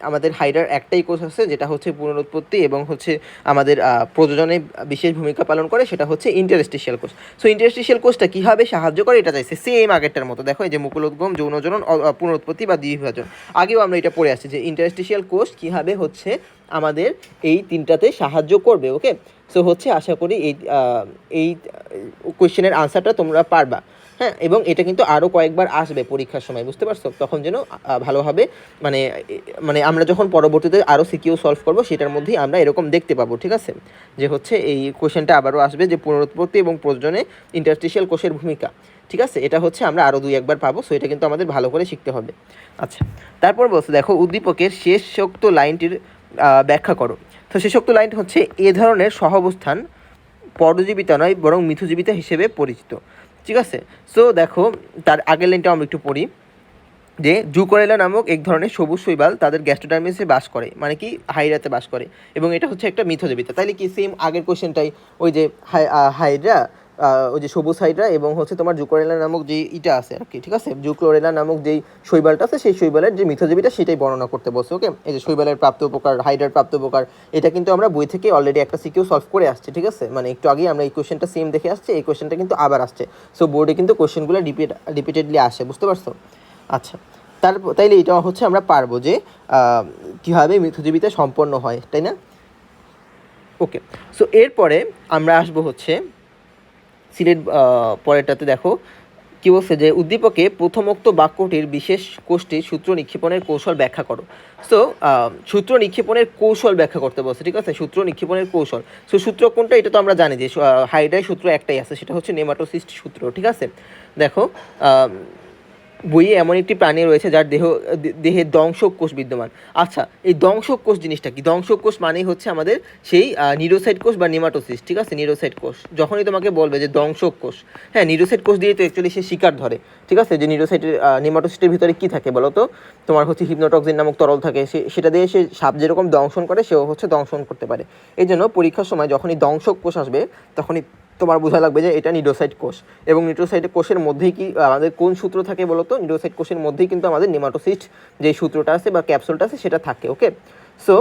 A: আমাদের হাইডার একটাই কোষ আছে যেটা হচ্ছে পুনরুৎপত্তি এবং হচ্ছে আমাদের প্রযোজনে বিশেষ ভূমিকা পালন করে, সেটা হচ্ছে ইন্টারস্টিশিয়াল কোষ। সো ইন্টারস্টিশিয়াল কোষটা কীভাবে সাহায্য করে এটা চাইছে, সেম আগেরটার মতো, দেখো এই যে মুকুলোদ্গম, যৌনজনন, পুনরুৎপত্তি বা দ্বিবিভাজন, আগেও আমরা এটা পড়ে আসছি যে ইন্টারস্টিশিয়াল কোষ কীভাবে হচ্ছে আমাদের এই তিনটাতে সাহায্য করবে, ওকে। সো হচ্ছে আশা করি এই কোয়েশ্চেনের আনসারটা তোমরা পারবা, হ্যাঁ। এবং এটা কিন্তু আরও কয়েকবার আসবে পরীক্ষার সময়, বুঝতে পারছো, তখন যেন ভালোভাবে মানে মানে আমরা যখন পরবর্তীতে আরও সিকিউ সলভ করবো সেটার মধ্যেই আমরা এরকম দেখতে পাবো, ঠিক আছে, যে হচ্ছে এই কোয়েশ্চেনটা আবারও আসবে যে পুনরুৎপত্তি এবং প্রযোজনে ইন্টারস্টিশিয়াল কোষের ভূমিকা, ঠিক আছে। এটা হচ্ছে আমরা আরও 2-1বার পাবো, সো এটা কিন্তু আমাদের ভালো করে শিখতে হবে। আচ্ছা, তারপর বলছে দেখো উদ্দীপকের শেষোক্ত লাইনটির ব্যাখ্যা করো। তো শেষোক্ত লাইনটি হচ্ছে এ ধরনের সহাবস্থান পরজীবিতা নয় বরং মিথুজীবিতা হিসেবে পরিচিত, ঠিক আছে। সো দেখো তার আগের লাইনটা আমরা একটু পড়ি, যে জুকোরেলা নামক এক ধরনের সবুজ শৈবাল তাদের গ্যাস্ট্রোডার্মিসে বাস করে, মানে কি হাইড্রাতে বাস করে, এবং এটা হচ্ছে একটা মিথজীবিতা। তাইলে কি সেম আগের কোশ্চেনটাই, ওই যে হাইড্রা, ওই যে সবুজ হাইড্রা এবং হচ্ছে তোমার জুকোরেলা নামক যে ইটা আছে আর কি, ঠিক আছে, জুক্লোরেলা নামক যেই শৈবালটা আছে সেই শৈবালের যে মিথজীবিটা সেটাই বর্ণনা করতে বলছে, ওকে। এই যে শৈবালের প্রাপ্ত উপকার, হাইড্রার প্রাপ্ত উপকার, এটা কিন্তু আমরা বই থেকে অলরেডি একটা সিকিউ সলভ করে আসছি, ঠিক আছে, মানে একটু আগেই আমরা এই কোশ্চেনটা সেম দেখে আসছি, এই কোশ্চেনটা কিন্তু আবার আসছে। সো বোর্ডে কিন্তু কোশ্চেনগুলো রিপিটেডলি আসে, বুঝতে পারছো। আচ্ছা, তাইলে এটা হচ্ছে আমরা পারবো যে কীভাবে মিথজীবিতা সম্পন্ন হয়, তাই না, ওকে। সো এরপরে আমরা আসবো হচ্ছে সিলেট পরেরটাতে, দেখো কি বলছে, যে উদ্দীপকে প্রথমোক্ত বাক্যটির বিশেষ কোষটির সূত্র নিক্ষেপণের কৌশল ব্যাখ্যা করো। সো সূত্র নিক্ষেপণের কৌশল ব্যাখ্যা করতে বলছে, ঠিক আছে, সূত্র নিক্ষেপণের কৌশল। সো সূত্র কোনটা, এটা তো আমরা জানি যে হাইড্রায় সূত্র একটাই আছে, সেটা হচ্ছে নেমাটোসিস্ট সূত্র, ঠিক আছে। দেখো বইয়ে এমন একটি প্রাণী রয়েছে যার দেহে দংশক কোষ বিদ্যমান। আচ্ছা, এই দংশক কোষ জিনিসটা কি? দংশক কোষ মানেই হচ্ছে আমাদের সেই নিউরোসাইট কোষ বা নেমাটোসিস্ট, ঠিক আছে? নিউরোসাইট কোষ যখনই তোমাকে বলবে যে দংশক কোষ, হ্যাঁ নিউরোসাইট কোষ দিয়ে তো অ্যাকচুয়ালি সে শিকার ধরে, ঠিক আছে? যে নিউরোসাইটের নেমাটোসিস্টের ভিতরে কি থাকে বলো তো? তোমার হচ্ছে হিপনোটক্সিন নামক তরল থাকে, সেটা দিয়ে সে সাপ যেরকম দংশন করে সেও হচ্ছে দংশন করতে পারে। এই জন্য পরীক্ষার সময় যখনই দংশক কোষ আসবে তখনই তোমার বোঝা লাগবে যে এটা নিউরোসাইট কোষ। এবং নিউরোসাইট কোষের মধ্যেই কি আমাদের কোন সূত্র থাকে বলো তো? নিউরোসাইট কোষের মধ্যেই কিন্তু আমাদের নেমাটোসিস্ট যে সূত্রটা আছে বা ক্যাপসুলটা আছে সেটা থাকে। ওকে, সো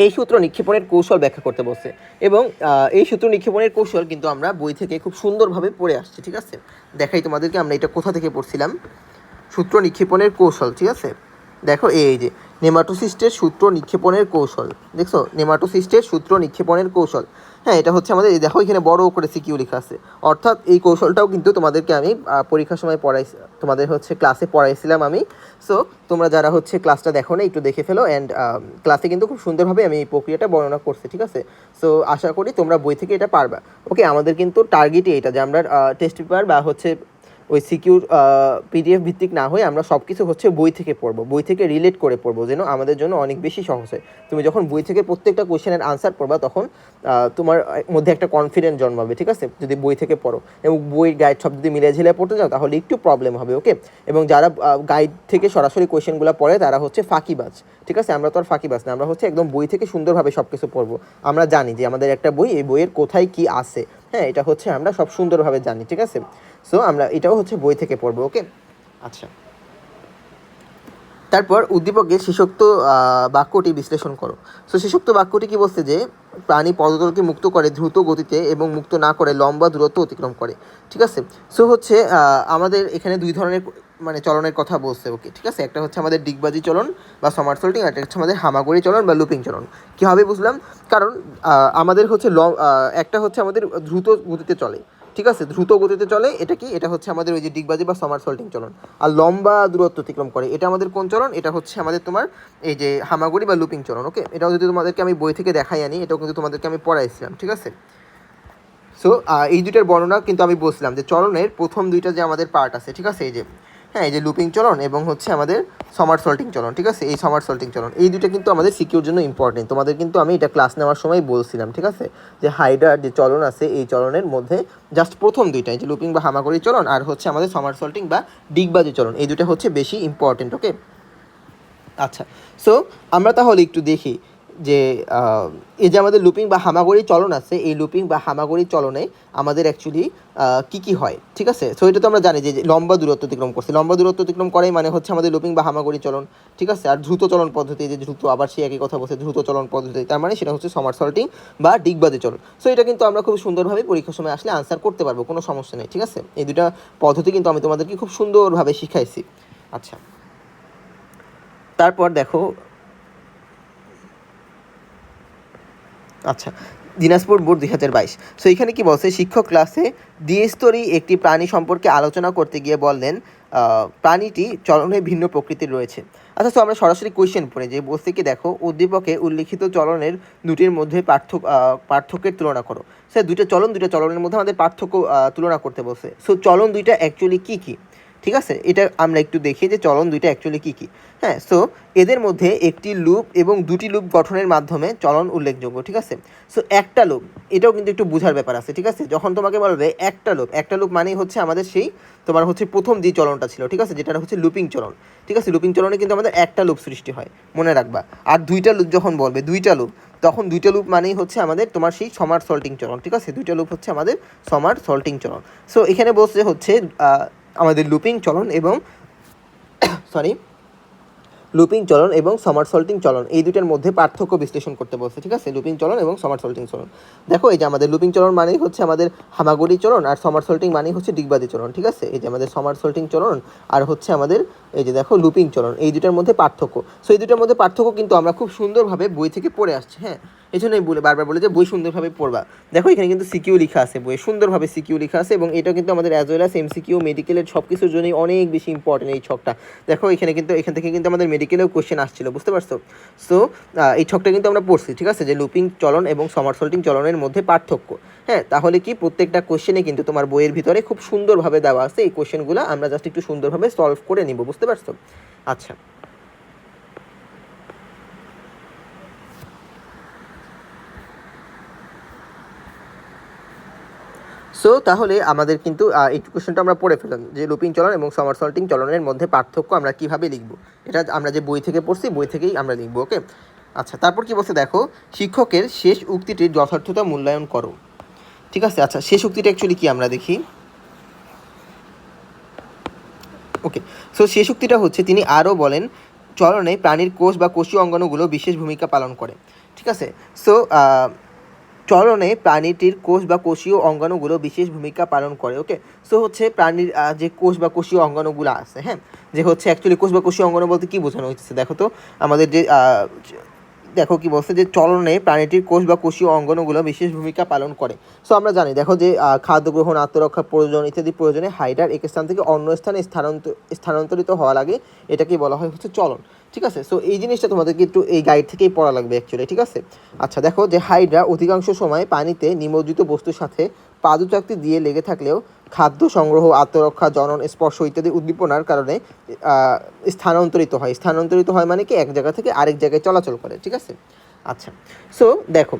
A: এই সূত্র নিক্ষেপণের কৌশল ব্যাখ্যা করতে বলছে এবং এই সূত্র নিক্ষেপণের কৌশল কিন্তু আমরা বই থেকে খুব সুন্দরভাবে পড়ে আসছি, ঠিক আছে? দেখাই তোমাদেরকে আমরা এটা কোথা থেকে পড়ছিলাম। সূত্র নিক্ষেপণের কৌশল, ঠিক আছে? দেখো এই যে নেমাটোসিস্টের সূত্র নিক্ষেপণের কৌশল, দেখছো? নেমাটোসিস্টের সূত্র নিক্ষেপণের কৌশল, হ্যাঁ এটা হচ্ছে আমাদের, দেখো এখানে বড় করে সিকিউ লেখা আছে। অর্থাৎ এই কৌশলটাও কিন্তু তোমাদেরকে আমি পরীক্ষার সময় তোমাদের হচ্ছে ক্লাসে পড়াইছিলাম আমি। সো তোমরা যারা হচ্ছে ক্লাসটা দেখো না একটু দেখে ফেলো, অ্যান্ড ক্লাসে কিন্তু খুব সুন্দরভাবে আমি এই প্রক্রিয়াটা বর্ণনা করছি, ঠিক আছে? সো আশা করি তোমরা বই থেকে এটা পারবা। ওকে, আমাদের কিন্তু টার্গেটই এটা যে আমরা টেস্ট পেপার বা হচ্ছে ওই সিকিউর পিডিএফ ভিত্তিক না হয়ে আমরা সব কিছু হচ্ছে বই থেকে পড়বো, বই থেকে রিলেট করে পড়বো, যেন আমাদের জন্য অনেক বেশি সহজ হয়। তুমি যখন বই থেকে প্রত্যেকটা কোয়েশ্চেনের আনসার পড়বা তখন তোমার মধ্যে একটা কনফিডেন্স জন্মাবে, ঠিক আছে? যদি বই থেকে পড়ো এবং বইয়ের গাইড সব যদি মিলে ঝিলে পড়তে যাও তাহলে একটু প্রবলেম হবে। ওকে, এবং যারা গাইড থেকে সরাসরি কোয়েশ্চেনগুলো পড়ে তারা হচ্ছে ফাঁকিবাজ, ঠিক আছে? আমরা তো আর ফাঁকিবাজ না, আমরা হচ্ছে একদম বই থেকে সুন্দরভাবে সব কিছু পড়বো। আমরা জানি যে আমাদের একটা বই, এই বইয়ের কোথায় কি আছে, হ্যাঁ এটা হচ্ছে আমরা সব সুন্দরভাবে জানি, ঠিক আছে? সো আমরা এটাও হচ্ছে বই থেকে পড়বো। ওকে, আচ্ছা, তারপর উদ্দীপকের শেষোক্ত বাক্যটি বিশ্লেষণ করো। সো শেষোক্ত বাক্যটি কি বলছে? যে প্রাণী পদতলকে মুক্ত করে দ্রুত গতিতে এবং মুক্ত না করে লম্বা দূরত্ব অতিক্রম করে, ঠিক আছে? সো হচ্ছে আমাদের এখানে দুই ধরনের মানে চলনের কথা বলছে। ওকে, ঠিক আছে, একটা হচ্ছে আমাদের ডিগবাজি চলন বা সমারসল্টিং, একটা হচ্ছে আমাদের হামাগুড়ি চলন বা লুপিং চলন। কীভাবে বুঝলাম? কারণ আমাদের হচ্ছে একটা হচ্ছে আমাদের দ্রুত গতিতে চলে, ঠিক আছে? দ্রুত গতিতে চলে, এটা কি? এটা হচ্ছে আমাদের ওই যে ডিগবাজি বা সমারসল্টিং চলন। আর লম্বা দূরত্ব অতিক্রম করে, এটা আমাদের কোন চলন? এটা হচ্ছে আমাদের তোমার এই যে হামাগুড়ি বা লুপিং চলন। ওকে, এটাও যদি তোমাদেরকে আমি বই থেকে দেখাই আনি, এটাও কিন্তু তোমাদেরকে আমি পড়াইছিলাম, ঠিক আছে? সো এই দুইটার বর্ণনা কিন্তু আমি বলছিলাম যে চলনের প্রথম দুইটা যে আমাদের পার্ট আছে, ঠিক আছে? এই যে হ্যাঁ এই যে লুপিং চলন এবং হচ্ছে আমাদের সমারসল্টিং চলন, ঠিক আছে? এই সমারসল্টিং চলন এই দুইটা কিন্তু আমাদের সিকিউর জন্য ইম্পর্টেন্ট। তোমাদের কিন্তু আমি এটা ক্লাস নেওয়ার সময় বলছিলাম, ঠিক আছে? যে হাইড্রার যে চলন আছে এই চলনের মধ্যে জাস্ট প্রথম দুইটা, এই যে লুপিং বা হামাগুড়ি চলন আর হচ্ছে আমাদের সমারসল্টিং বা ডিগবাজি চলন, এই দুটো হচ্ছে বেশি ইম্পর্টেন্ট। ওকে, আচ্ছা, সো আমরা তাহলে একটু দেখি যে এই যে আমাদের লুপিং বা হামাগুড়ি চলন আছে, এই লুপিং বা হামাগুড়ি চলনে আমাদের অ্যাকচুয়ালি কী কী হয়, ঠিক আছে? সো এটা তো আমরা জানি যে লম্বা দূরত্ব অতিক্রম করছে, লম্বা দূরত্ব অতিক্রম করাই মানে হচ্ছে আমাদের লুপিং বা হামাগুড়ি চলন, ঠিক আছে? আর দ্রুত চলন পদ্ধতি, যে দ্রুত, আবার সে একই কথা বলছে দ্রুত চলন পদ্ধতি, তার মানে সেটা হচ্ছে সমারসল্টিং বা ডিগবাজি চলন। সো এটা কিন্তু আমরা খুব সুন্দরভাবে পরীক্ষার সময় আসলে আনসার করতে পারবো, কোনো সমস্যা নেই, ঠিক আছে? এই দুটা পদ্ধতি কিন্তু আমি তোমাদেরকে খুব সুন্দরভাবে শিখাইছি। আচ্ছা, তারপর দেখো, আচ্ছা, দিনাজপুর বোর্ড 2022। সো এখানে কি বলছে? শিক্ষক ক্লাসে দ্বিস্তরী একটি প্রাণী সম্পর্কে আলোচনা করতে গিয়ে বললেন প্রাণীটি চলনে ভিন্ন প্রকৃতির রয়েছে। আচ্ছা, তো আমরা সরাসরি কোয়েশ্চেন পড়ে যে বলছে কি, দেখো উদ্দীপকে উল্লিখিত চলনের দুটির মধ্যে পার্থক্যের তুলনা করো। স্যার দুইটা চলনের মধ্যে আমাদের পার্থক্য তুলনা করতে বলছে। সো চলন দুইটা অ্যাকচুয়ালি কী কী, ঠিক আছে? এটা আমরা একটু দেখি যে চলন দুইটা অ্যাকচুয়ালি কী কী। হ্যাঁ, সো এদের মধ্যে একটি লুপ এবং দুটি লুপ গঠনের মাধ্যমে চলন উল্লেখযোগ্য, ঠিক আছে? সো একটা লুপ, এটাও কিন্তু একটু বোঝার ব্যাপার আছে, ঠিক আছে? যখন তোমাকে বলবে একটা লুপ মানেই হচ্ছে আমাদের সেই তোমার হচ্ছে প্রথম যে চলনটা ছিল, ঠিক আছে? যেটা হচ্ছে লুপিং চলন, ঠিক আছে? লুপিং চলনে কিন্তু আমাদের একটা লুপ সৃষ্টি হয়, মনে রাখবা। আর দুইটা লুপ যখন বলবে দুইটা লুপ, তখন দুইটা লুপ মানেই হচ্ছে আমাদের তোমার সেই সমারসল্টিং চলন, ঠিক আছে? দুইটা লুপ হচ্ছে আমাদের সমারসল্টিং চলন। সো এখানে বলছে হচ্ছে আমাদের লুপিং চলন এবং সরি লুপিং চলন এবং সমারসল্টিং চলন এই দুটার মধ্যে পার্থক্য বিশ্লেষণ করতে বলছে, ঠিক আছে? লুপিং চলন এবং সমারসল্টিং চলন। দেখো এই যে আমাদের লুপিং চলন মানেই হচ্ছে আমাদের হামাগুড়ি চলন আর সমারসল্টিং মানেই হচ্ছে ডিগবাজি চলন, ঠিক আছে? এই যে আমাদের সমারসল্টিং চলন আর হচ্ছে আমাদের এই যে দেখো লুপিং চলন, এই দুটার মধ্যে পার্থক্য। সো এই দুটার মধ্যে পার্থক্য কিন্তু আমরা খুব সুন্দরভাবে বই থেকে পড়ে আসছি। হ্যাঁ, এই জন্যই বারবার বলে যে বই সুন্দরভাবে পড়বা। দেখো এখানে কিন্তু সিকিউ লেখা আছে, বইয়ে সুন্দরভাবে সিকিউ লেখা আছে, এবং এটা কিন্তু আমাদের অ্যাজ ওয়েল অ্যাজ এমসিকিউ মেডিকেলের সব কিছুর জন্যই অনেক বেশি ইম্পর্টেন্ট এই ছকটা। দেখো এখানে কিন্তু এখান থেকে কিন্তু আমাদের মেডিকেলেও কোশ্চেন আসছিল, বুঝতে পারছো? সো এই ছকটা কিন্তু আমরা পড়ছি, ঠিক আছে, যে লুপিং চলন এবং সমারসল্টিং চলনের মধ্যে পার্থক্য। হ্যাঁ, তাহলে কি প্রত্যেকটা কোশ্চেনে কিন্তু তোমার বইয়ের ভিতরে খুব সুন্দরভাবে দেওয়া আছে। এই কোশ্চেনগুলো আমরা জাস্ট একটু সুন্দরভাবে সলভ করে নিব, বুঝতে পারছো? আচ্ছা, সো তাহলে আমাদের কিন্তু এই কোশ্চেনটা আমরা পড়ে ফেললাম যে লুপিং চলন এবং সমারসল্টিং চলনের মধ্যে পার্থক্য আমরা কিভাবে লিখব। এটা আমরা যে বই থেকে পড়ছি, বই থেকেই আমরা লিখবো। ওকে, আচ্ছা, তারপর কি বলছে দেখো, শিক্ষকের শেষ উক্তিটির যথার্থতা মূল্যায়ন করো। ঠিক আছে, আচ্ছা, শেষ উক্তিটা অ্যাকচুয়ালি কি আমরা দেখি। ওকে, সো শেষ উক্তিটা হচ্ছে, তিনি আরও বলেন, চলনে প্রাণীর কোষ বা কোষীয় অঙ্গাণুগুলো বিশেষ ভূমিকা পালন করে। ঠিক আছে, সো চলনে প্রাণীটির কোষ বা কোষীয় অঙ্গাণুগুলো বিশেষ ভূমিকা পালন করে। ওকে, সো হচ্ছে প্রাণীর যে কোষ বা কোষীয় অঙ্গাণুগুলো আছে, হ্যাঁ, যে হচ্ছে অ্যাকচুয়ালি কোষ বা কোষীয় অঙ্গাণু বলতে কী বোঝানো হচ্ছে দেখো তো, আমাদের যে দেখো কি বলছে যে চলনে প্রাণীটির কোষ বা কোষীয় অঙ্গাণুগুলো বিশেষ ভূমিকা পালন করে। সো আমরা জানি দেখো যে খাদ্য গ্রহণ, আত্মরক্ষা, প্রয়োজন ইত্যাদি প্রয়োজনে হাইডার এক স্থান থেকে অন্য স্থানে স্থানান্তরিত হওয়া লাগে, এটাকেই বলা হয় হচ্ছে চলন। ঠিক আছে, সো এই জিনিসটা তোমাদেরকে একটু এই গাইড থেকেই পড়া লাগবে অ্যাকচুয়ালি। ঠিক আছে, আচ্ছা, দেখো যে হাইড্রা অধিকাংশ সময় পানিতে নিমজ্জিত বস্তুর সাথে পাদচাকতি দিয়ে লেগে থাকলেও খাদ্য সংগ্রহ, আত্মরক্ষা, জনন, স্পর্শ ইত্যাদি উদ্দীপনার কারণে স্থানান্তরিত হয় মানে কি এক জায়গা থেকে আরেক জায়গায় চলাচল করে। ঠিক আছে, আচ্ছা, সো দেখো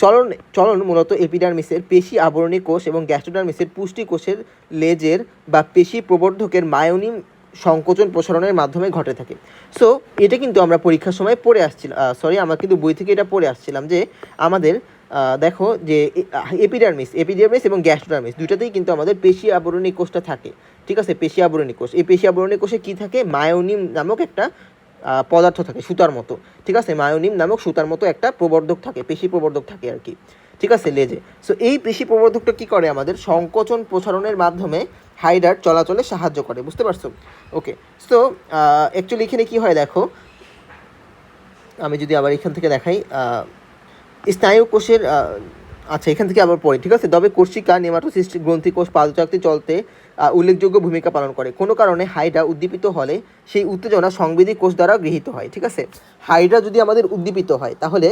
A: চলন চলন মূলত এপিডার্মিসের পেশি আবরণী কোষ এবং গ্যাস্ট্রোডার্মিসের পুষ্টি কোষের লেজের বা পেশি প্রবর্ধকের মায়োনিম সংকোচন প্রসারণের মাধ্যমে ঘটে থাকে। সো এটা কিন্তু আমরা পরীক্ষার সময় পড়ে আসছিলাম, আমরা কিন্তু বই থেকে এটা পড়ে আসছিলাম যে আমাদের দেখো যে এপিডার্মিস এবং গ্যাস্ট্রোডার্মিস দুইটাতেই কিন্তু আমাদের পেশি আবরণী কোষটা থাকে। ঠিক আছে, পেশি আবরণী কোষ, এই পেশি আবরণী কোষে কী থাকে, মায়োনিম নামক একটা পদার্থ থাকে সুতার মতো। ঠিক আছে, মায়োনিম নামক সুতার মতো একটা প্রবর্ধক থাকে, পেশি প্রবর্ধক থাকে আর কি। ঠিক আছে, লেজে। সো এই পেশি প্রবর্ধকটা কী করে, আমাদের সংকোচন প্রসারণের মাধ্যমে হাইডার চলাচলে সাহায্য করে, বুঝতে পারছো? ওকে, সো অ্যাকচুয়ালি এখানে কী হয় দেখো, আমি যদি আবার এখান থেকে দেখাই, স্নায়ু কোষের আচ্ছা, এখান থেকে আবার পড়ি। ঠিক আছে, তবে কোর্সিকা, নেমাটোসিস্ট গ্রন্থি কোষ পাদচাকতি চলতে উল্লেখযোগ্য ভূমিকা পালন করে। কোনো কারণে হাইড্রা উদ্দীপিত হলে সেই উত্তেজনা সংবেদী কোষ দ্বারা গৃহীত হয়। ঠিক আছে, হাইড্রা যদি আমাদের উদ্দীপিত হয় তাহলে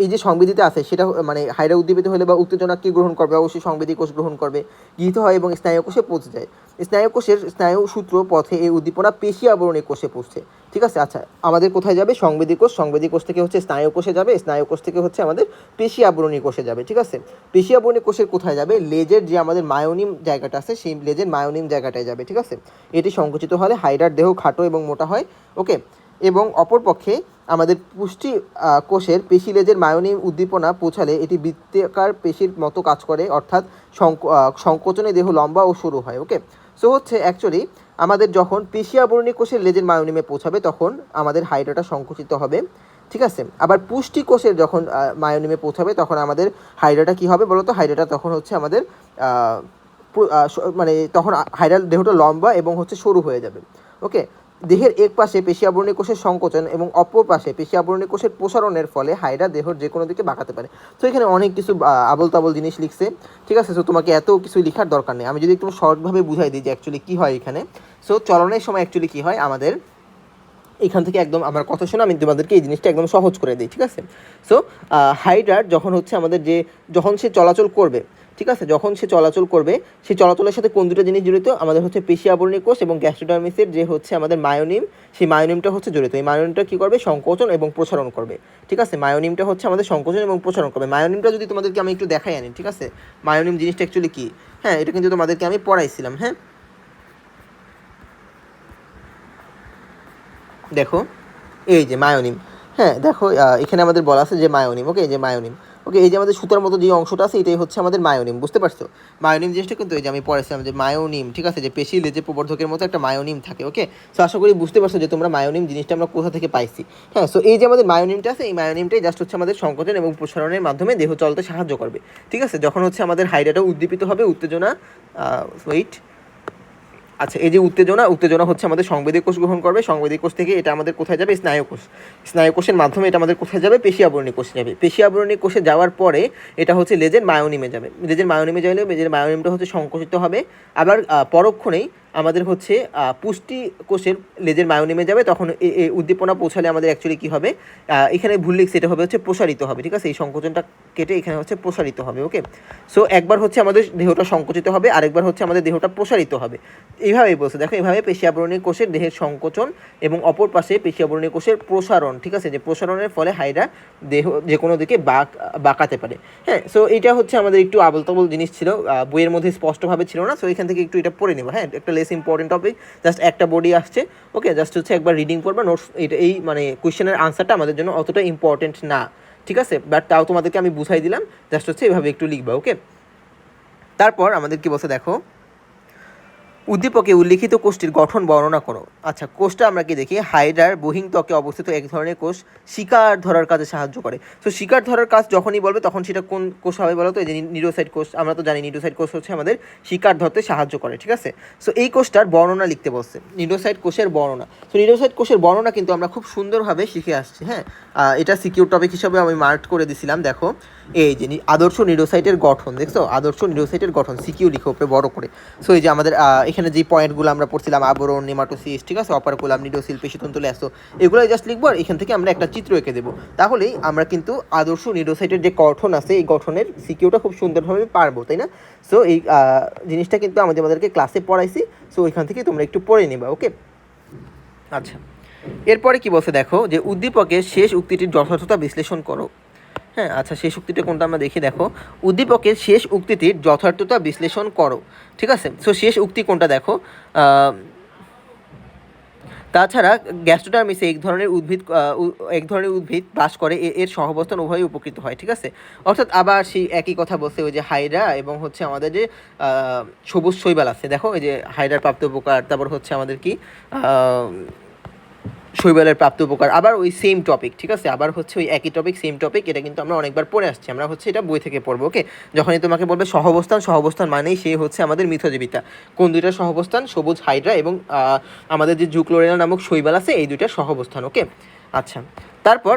A: এই যে সংবেদিতে আছে সেটা মানে হাইড্রা উদ্দীপিত হলে বা উত্তেজনা কী গ্রহণ করবে, অবশ্যই সংবেদী কোষ গ্রহণ করবে, গৃহীত হয় এবং স্নায়ু কোষে পৌঁছে যায়। স্নায়ু কোষের স্নায়ু সূত্র পথে এই উদ্দীপনা পেশি আবরণী কোষে পৌঁছে। ঠিক আছে, আচ্ছা, আমাদের কোথায় যাবে, সংবেদী কোষ থেকে হচ্ছে স্নায়ু কোষে যাবে, স্নায়ু কোষ থেকে হচ্ছে আমাদের পেশি আবরণী কোষে যাবে। ঠিক আছে, পেশি আবরণী কোষের কোথায় যাবে, লেজের যে আমাদের মায়োনিম জায়গাটা আছে সেই লেজের মায়োনিম জায়গাটায় যাবে। ঠিক আছে, এটি সংকুচিত হলে হাইড্রার দেহ খাটো এবং মোটা হয়। ওকে, এবং অপরপক্ষে আমাদের পুষ্টি কোষের পেশি লেজের মায়োনিম উদ্দীপনা পৌঁছালে এটি বৃত্তাকার পেশির মতো কাজ করে, অর্থাৎ সংকোচনে দেহ লম্বা ও সরু হয়। ওকে, সো হচ্ছে অ্যাকচুয়ালি আমাদের যখন পেশি আবরণী কোষের লেজের মায়োনিমে পৌঁছাবে তখন আমাদের হাইড্রাটা সংকুচিত হবে। ঠিক আছে, আবার পুষ্টি কোষের যখন মায়োনিমে পৌঁছাবে তখন আমাদের হাইড্রাটা কী হবে বলো তো, হাইড্রাটা তখন হচ্ছে আমাদের মানে তখন হাইড্রার দেহটা লম্বা এবং হচ্ছে সরু হয়ে যাবে। ওকে, দেহের এক পাশে পেশি আবরণী কোষের সংকোচন এবং অপর পাশে পেশি আবরণী কোষের প্রসারণের ফলে হাইড্রা দেহর যে কোনো দিকে বাঁকাতে পারে। তো এখানে অনেক কিছু আবল তাবল জিনিস লিখছে। ঠিক আছে, সো তোমাকে এত কিছু লেখার দরকার নেই, আমি যদি একটু শর্টভাবে বুঝাই দিই যে অ্যাকচুয়ালি কী হয় এখানে। সো চলনের সময় অ্যাকচুয়ালি কী হয়, আমাদের এখান থেকে একদম আমার কথা শুনে আমি তোমাদেরকে এই জিনিসটা একদম সহজ করে দিই। ঠিক আছে, সো হাইড্রার যখন হচ্ছে আমাদের যখন সে চলাচল করবে, ঠিক আছে, যখন সে চলাচল করবে সেই চলাচলের সাথে কোন দুটো জিনিস জড়িত, আমাদের হচ্ছে পেশি আবরণী কোষ এবং গ্যাস্ট্রোডার্মিসের যে হচ্ছে আমাদের মায়োনিম, সেই মায়োনিমটা হচ্ছে জড়িত। এই মায়োনিমটা কী করবে, সংকোচন এবং প্রসারণ করবে। ঠিক আছে, মায়োনিমটা হচ্ছে আমাদের সংকোচন এবং প্রসারণ করবে। মায়োনিমটা যদি তোমাদেরকে আমি একটু দেখাই আনি, ঠিক আছে, মায়োনিম জিনিসটা অ্যাকচুয়ালি কী, হ্যাঁ, এটা কিন্তু তোমাদেরকে আমি পড়াইছিলাম। হ্যাঁ, দেখো এই যে মায়োনিম, হ্যাঁ, দেখো এখানে আমাদের বলা আছে যে মায়োনিম। ওকে, এই যে মায়োনিম। ওকে, এই যে আমাদের সুতার মতো যে অংশটা আছে এটাই হচ্ছে আমাদের মায়োনিম, বুঝতে পারছো? মায়োনিম জিনিসটা কিন্তু এই যে আমি পড়েছিলাম যে মায়োনিম, ঠিক আছে, যে পেশি লেজে প্রবর্ধকের মতো একটা মায়োনিম থাকে। ওকে, সো আশা করি বুঝতে পারছো যে তোমরা মায়োনিম জিনিসটা আমরা কোথা থেকে পাইছি। হ্যাঁ, সো এই যে আমাদের মায়োনিমটা আছে, এই মায়োনিমটাই জাস্ট হচ্ছে আমাদের সংকোচন এবং প্রসারণের মাধ্যমে দেহ চলতে সাহায্য করবে। ঠিক আছে, যখন হচ্ছে আমাদের হাইড্রাটা উদ্দীপিত হবে, উত্তেজনা ওয়েট আচ্ছা, এই যে উত্তেজনা হচ্ছে আমাদের সংবেদী কোষ গ্রহণ করবে, সংবেদী কোষ থেকে এটা আমাদের কোথায় যাবে, স্নায়ু কোষের মাধ্যমে এটা আমাদের কোথায় যাবে, পেশি আবরণী কোষে যাবে। পেশি আবরণী কোষে যাওয়ার পরে এটা হচ্ছে লেজের মায়োনিমে যাবে। লেজের মায়োনিমটা হচ্ছে সংকুচিত হবে। আবার পরক্ষণেই আমাদের হচ্ছে পুষ্টি কোষের লেজের মায়োনিমে যাবে, তখন এই উদ্দীপনা পৌঁছালে আমাদের অ্যাকচুয়ালি কী হবে, এখানে ভুল লিখছি, এটা হবে হচ্ছে প্রসারিত হবে, ঠিক আছে, এই সংকোচনটা কেটে এখানে হচ্ছে প্রসারিত হবে। ওকে, সো একবার হচ্ছে আমাদের দেহটা সংকুচিত হবে, আরেকবার হচ্ছে আমাদের দেহটা প্রসারিত হবে। এইভাবেই বলছে, দেখো এইভাবে পেশি আবরণী কোষের দেহের সংকোচন এবং অপর পাশে পেশি আবরণী কোষের প্রসারণ, ঠিক আছে, যে প্রসারণের ফলে হাইড্রা দেহ যে কোনো দিকে বাঁকাতে পারে। হ্যাঁ, সো এটা হচ্ছে আমাদের একটু আবল তাবল জিনিস ছিল, বইয়ের মধ্যে স্পষ্টভাবে ছিল না, সো এখান থেকে একটু এটা পড়ে নেবো। হ্যাঁ, একটা লেস ইম্পর্টেন্ট টপিক, জাস্ট একটা বডি আসছে। ওকে, জাস্ট হচ্ছে একবার রিডিং করবা নোটস, এটা এই মানে কোয়েশ্চেনের আনসারটা আমাদের জন্য অতটা ইম্পর্টেন্ট না, ঠিক আছে, বাট তাও তোমাদেরকে আমি বুঝাই দিলাম, জাস্ট হচ্ছে এভাবে একটু লিখবা। ওকে, তারপর আমাদের কি বলছে দেখো, উদ্দীপকে উল্লিখিত কোষটির গঠন বর্ণনা করো। আচ্ছা, কোষটা আমরা কি দেখি, হাইড্রার বহিঃত্বকে অবস্থিত এক ধরনের কোষ শিকার ধরার কাজে সাহায্য করে। তো শিকার ধরার কাজ যখনই বলবে তখন সেটা কোন কোষ হবে বলো তো, এই যে নিউরোসাইট কোষ, আমরা তো জানি নিউরোসাইট কোষ হচ্ছে আমাদের শিকার ধরতে সাহায্য করে, ঠিক আছে। সো এই কোষটার বর্ণনা লিখতে বলছে, নিউরোসাইট কোষের বর্ণনা। তো নিউরোসাইট কোষের বর্ণনা কিন্তু আমরা খুব সুন্দরভাবে শিখে আসছি। হ্যাঁ, এটা সিকিউর টপিক হিসাবে আমি মার্ক করে দিছিলাম। দেখো এই যে আদর্শ নিউরোসাইটের গঠন, দেখছো, আদর্শ নিউরোসাইটের গঠন সিকিউ লিখে উপরে বড় করে। সো এই যে আমাদের এখানে যে পয়েন্টগুলো আমরা পড়ছিলাম, আবরণ, নেমাটোসিস, ঠিক আছে, অপারকুলাম, নিডোসিল, পেশিতন্তু, ল্যাসো, এগুলোই জাস্ট লিখবো, আর এখান থেকে আমরা একটা চিত্র এঁকে দেবো। তাহলেই আমরা কিন্তু আদর্শ নিউরোসাইটের যে গঠন আছে এই গঠনের সিকিউটা খুব সুন্দরভাবে পারবো, তাই না। সো এই জিনিসটা কিন্তু আমাদেরকে ক্লাসে পড়াইছি, সো এখান থেকে তোমরা একটু পড়ে নেবা। ওকে, আচ্ছা, এরপরে কি বলছে দেখো, যে উদ্দীপকের শেষ উক্তিটির যথার্থতা বিশ্লেষণ করো। হ্যাঁ, আচ্ছা, শেষ উক্তিটা কোনটা আমরা দেখি, দেখো, উদ্দীপকের শেষ উক্তিটির যথার্থতা বিশ্লেষণ করো, ঠিক আছে। সো শেষ উক্তি কোনটা দেখো, তাছাড়া গ্যাস্ট্রোডার্মিসে এক ধরনের উদ্ভিদ বাস করে, এর সহাবস্থান উভয়ই উপকৃত হয়, ঠিক আছে। অর্থাৎ আবার সেই একই কথা বলছে, ওই যে হাইড্রা এবং হচ্ছে আমাদের যে সবুজ শৈবাল আছে, দেখো এই যে হাইড্রার প্রাপ্ত উপকার, তারপর হচ্ছে আমাদের কি শৈবালের প্রাপ্ত উপকার, আবার ওই সেম টপিক, ঠিক আছে, আবার হচ্ছে ওই একই টপিক, সেম টপিক, এটা কিন্তু আমরা অনেকবার পড়ে আসছি, আমরা হচ্ছে এটা বই থেকে পড়বো। ওকে, যখনই তোমাকে বলবে সহাবস্থান মানেই সে হচ্ছে আমাদের মিথজীবিতা। কোন দুইটা সহাবস্থান, সবুজ হাইড্রা এবং আমাদের যে জুক্লোরেলা নামক শৈবাল আছে, এই দুইটা সহাবস্থান। ওকে, আচ্ছা, তারপর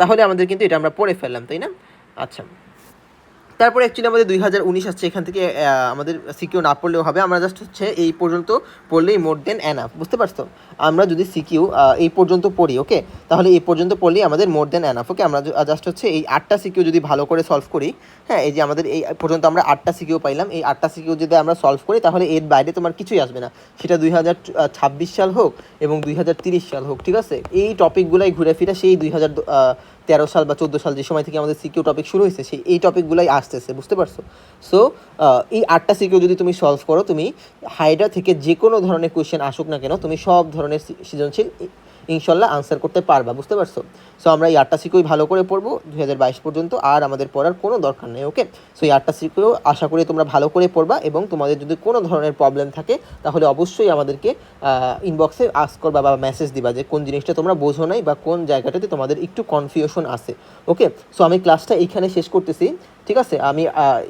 A: তাহলে আমাদের কিন্তু এটা আমরা পড়ে ফেললাম, তাই না। আচ্ছা, তারপরে অ্যাকচুয়ালি আমাদের 2019 আসছে, এখান থেকে আমাদের সিকিউ না পড়লেও হবে, আমরা জাস্ট হচ্ছে এই পর্যন্ত পড়লেই মোর দেন এনাফ, বুঝতে পারছো। আমরা যদি সিকিউ এই পর্যন্ত পড়ি, ওকে, তাহলে এই পর্যন্ত পড়লেই আমাদের মোর দেন এনাফ। ওকে, আমরা জাস্ট হচ্ছে এই 8টা সিকিউ যদি ভালো করে সলভ করি, হ্যাঁ, এই যে আমাদের এই পর্যন্ত আমরা 8টা সিকিউ পাইলাম, এই 8টা সিকিউ যদি আমরা সলভ করি তাহলে এর বাইরে তোমার কিছুই আসবে না, সেটা 2026 সাল হোক এবং 2030 সাল হোক, ঠিক আছে। এই টপিকগুলাই ঘুরে ফিরে সেই 2013 সাল বা 14 সাল যে সময় থেকে আমাদের সিকিউ টপিক শুরু হয়েছে, সেই এই টপিকগুলাই আসতেছে, বুঝতে পারছো। সো এই 8টা সিকিউ যদি তুমি সলভ করো, তুমি হাইড্রা থেকে যে কোনো ধরনের কোয়েশ্চেন আসুক না কেন, তুমি সব ধরনের সৃজনশীল ইনশাল্লাহ আনসার করতে পারবা, বুঝতে পারছো। সো আমরা এই 8টা সিকিউই ভালো করে পড়বো 2022 পর্যন্ত, আর আমাদের পড়ার কোনো দরকার নেই। ওকে, সো এই 8টা সিকিউ আশা করি তোমরা ভালো করে পড়বা, এবং তোমাদের যদি কোনো ধরনের প্রবলেম থাকে তাহলে অবশ্যই আমাদেরকে ইনবক্সে আস্ক করবা বা মেসেজ দিবা যে কোন জিনিসটা তোমরা বোঝো নাই বা কোন জায়গাটাতে তোমাদের একটু কনফিউশন আছে। ওকে, সো আমি ক্লাসটা এইখানে শেষ করতেছি, ঠিক আছে। আমি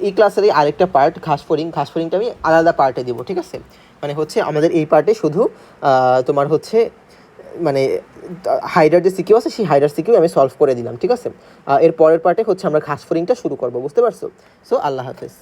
A: এই ক্লাসেরই আরেকটা পার্ট ঘাসফড়িংটা আমি আলাদা পার্টে দিব, ঠিক আছে। মানে হচ্ছে আমাদের এই পার্টে শুধু তোমার হচ্ছে মানে হাইডার যে সিকিউ আছে সেই হাইডার সিকিউ আমি সলভ করে দিলাম, ঠিক আছে। এর পরের পার্টে হচ্ছে আমরা ঘাসফড়িংটা শুরু করবো, বুঝতে পারছো। সো আল্লাহ হাফেজ।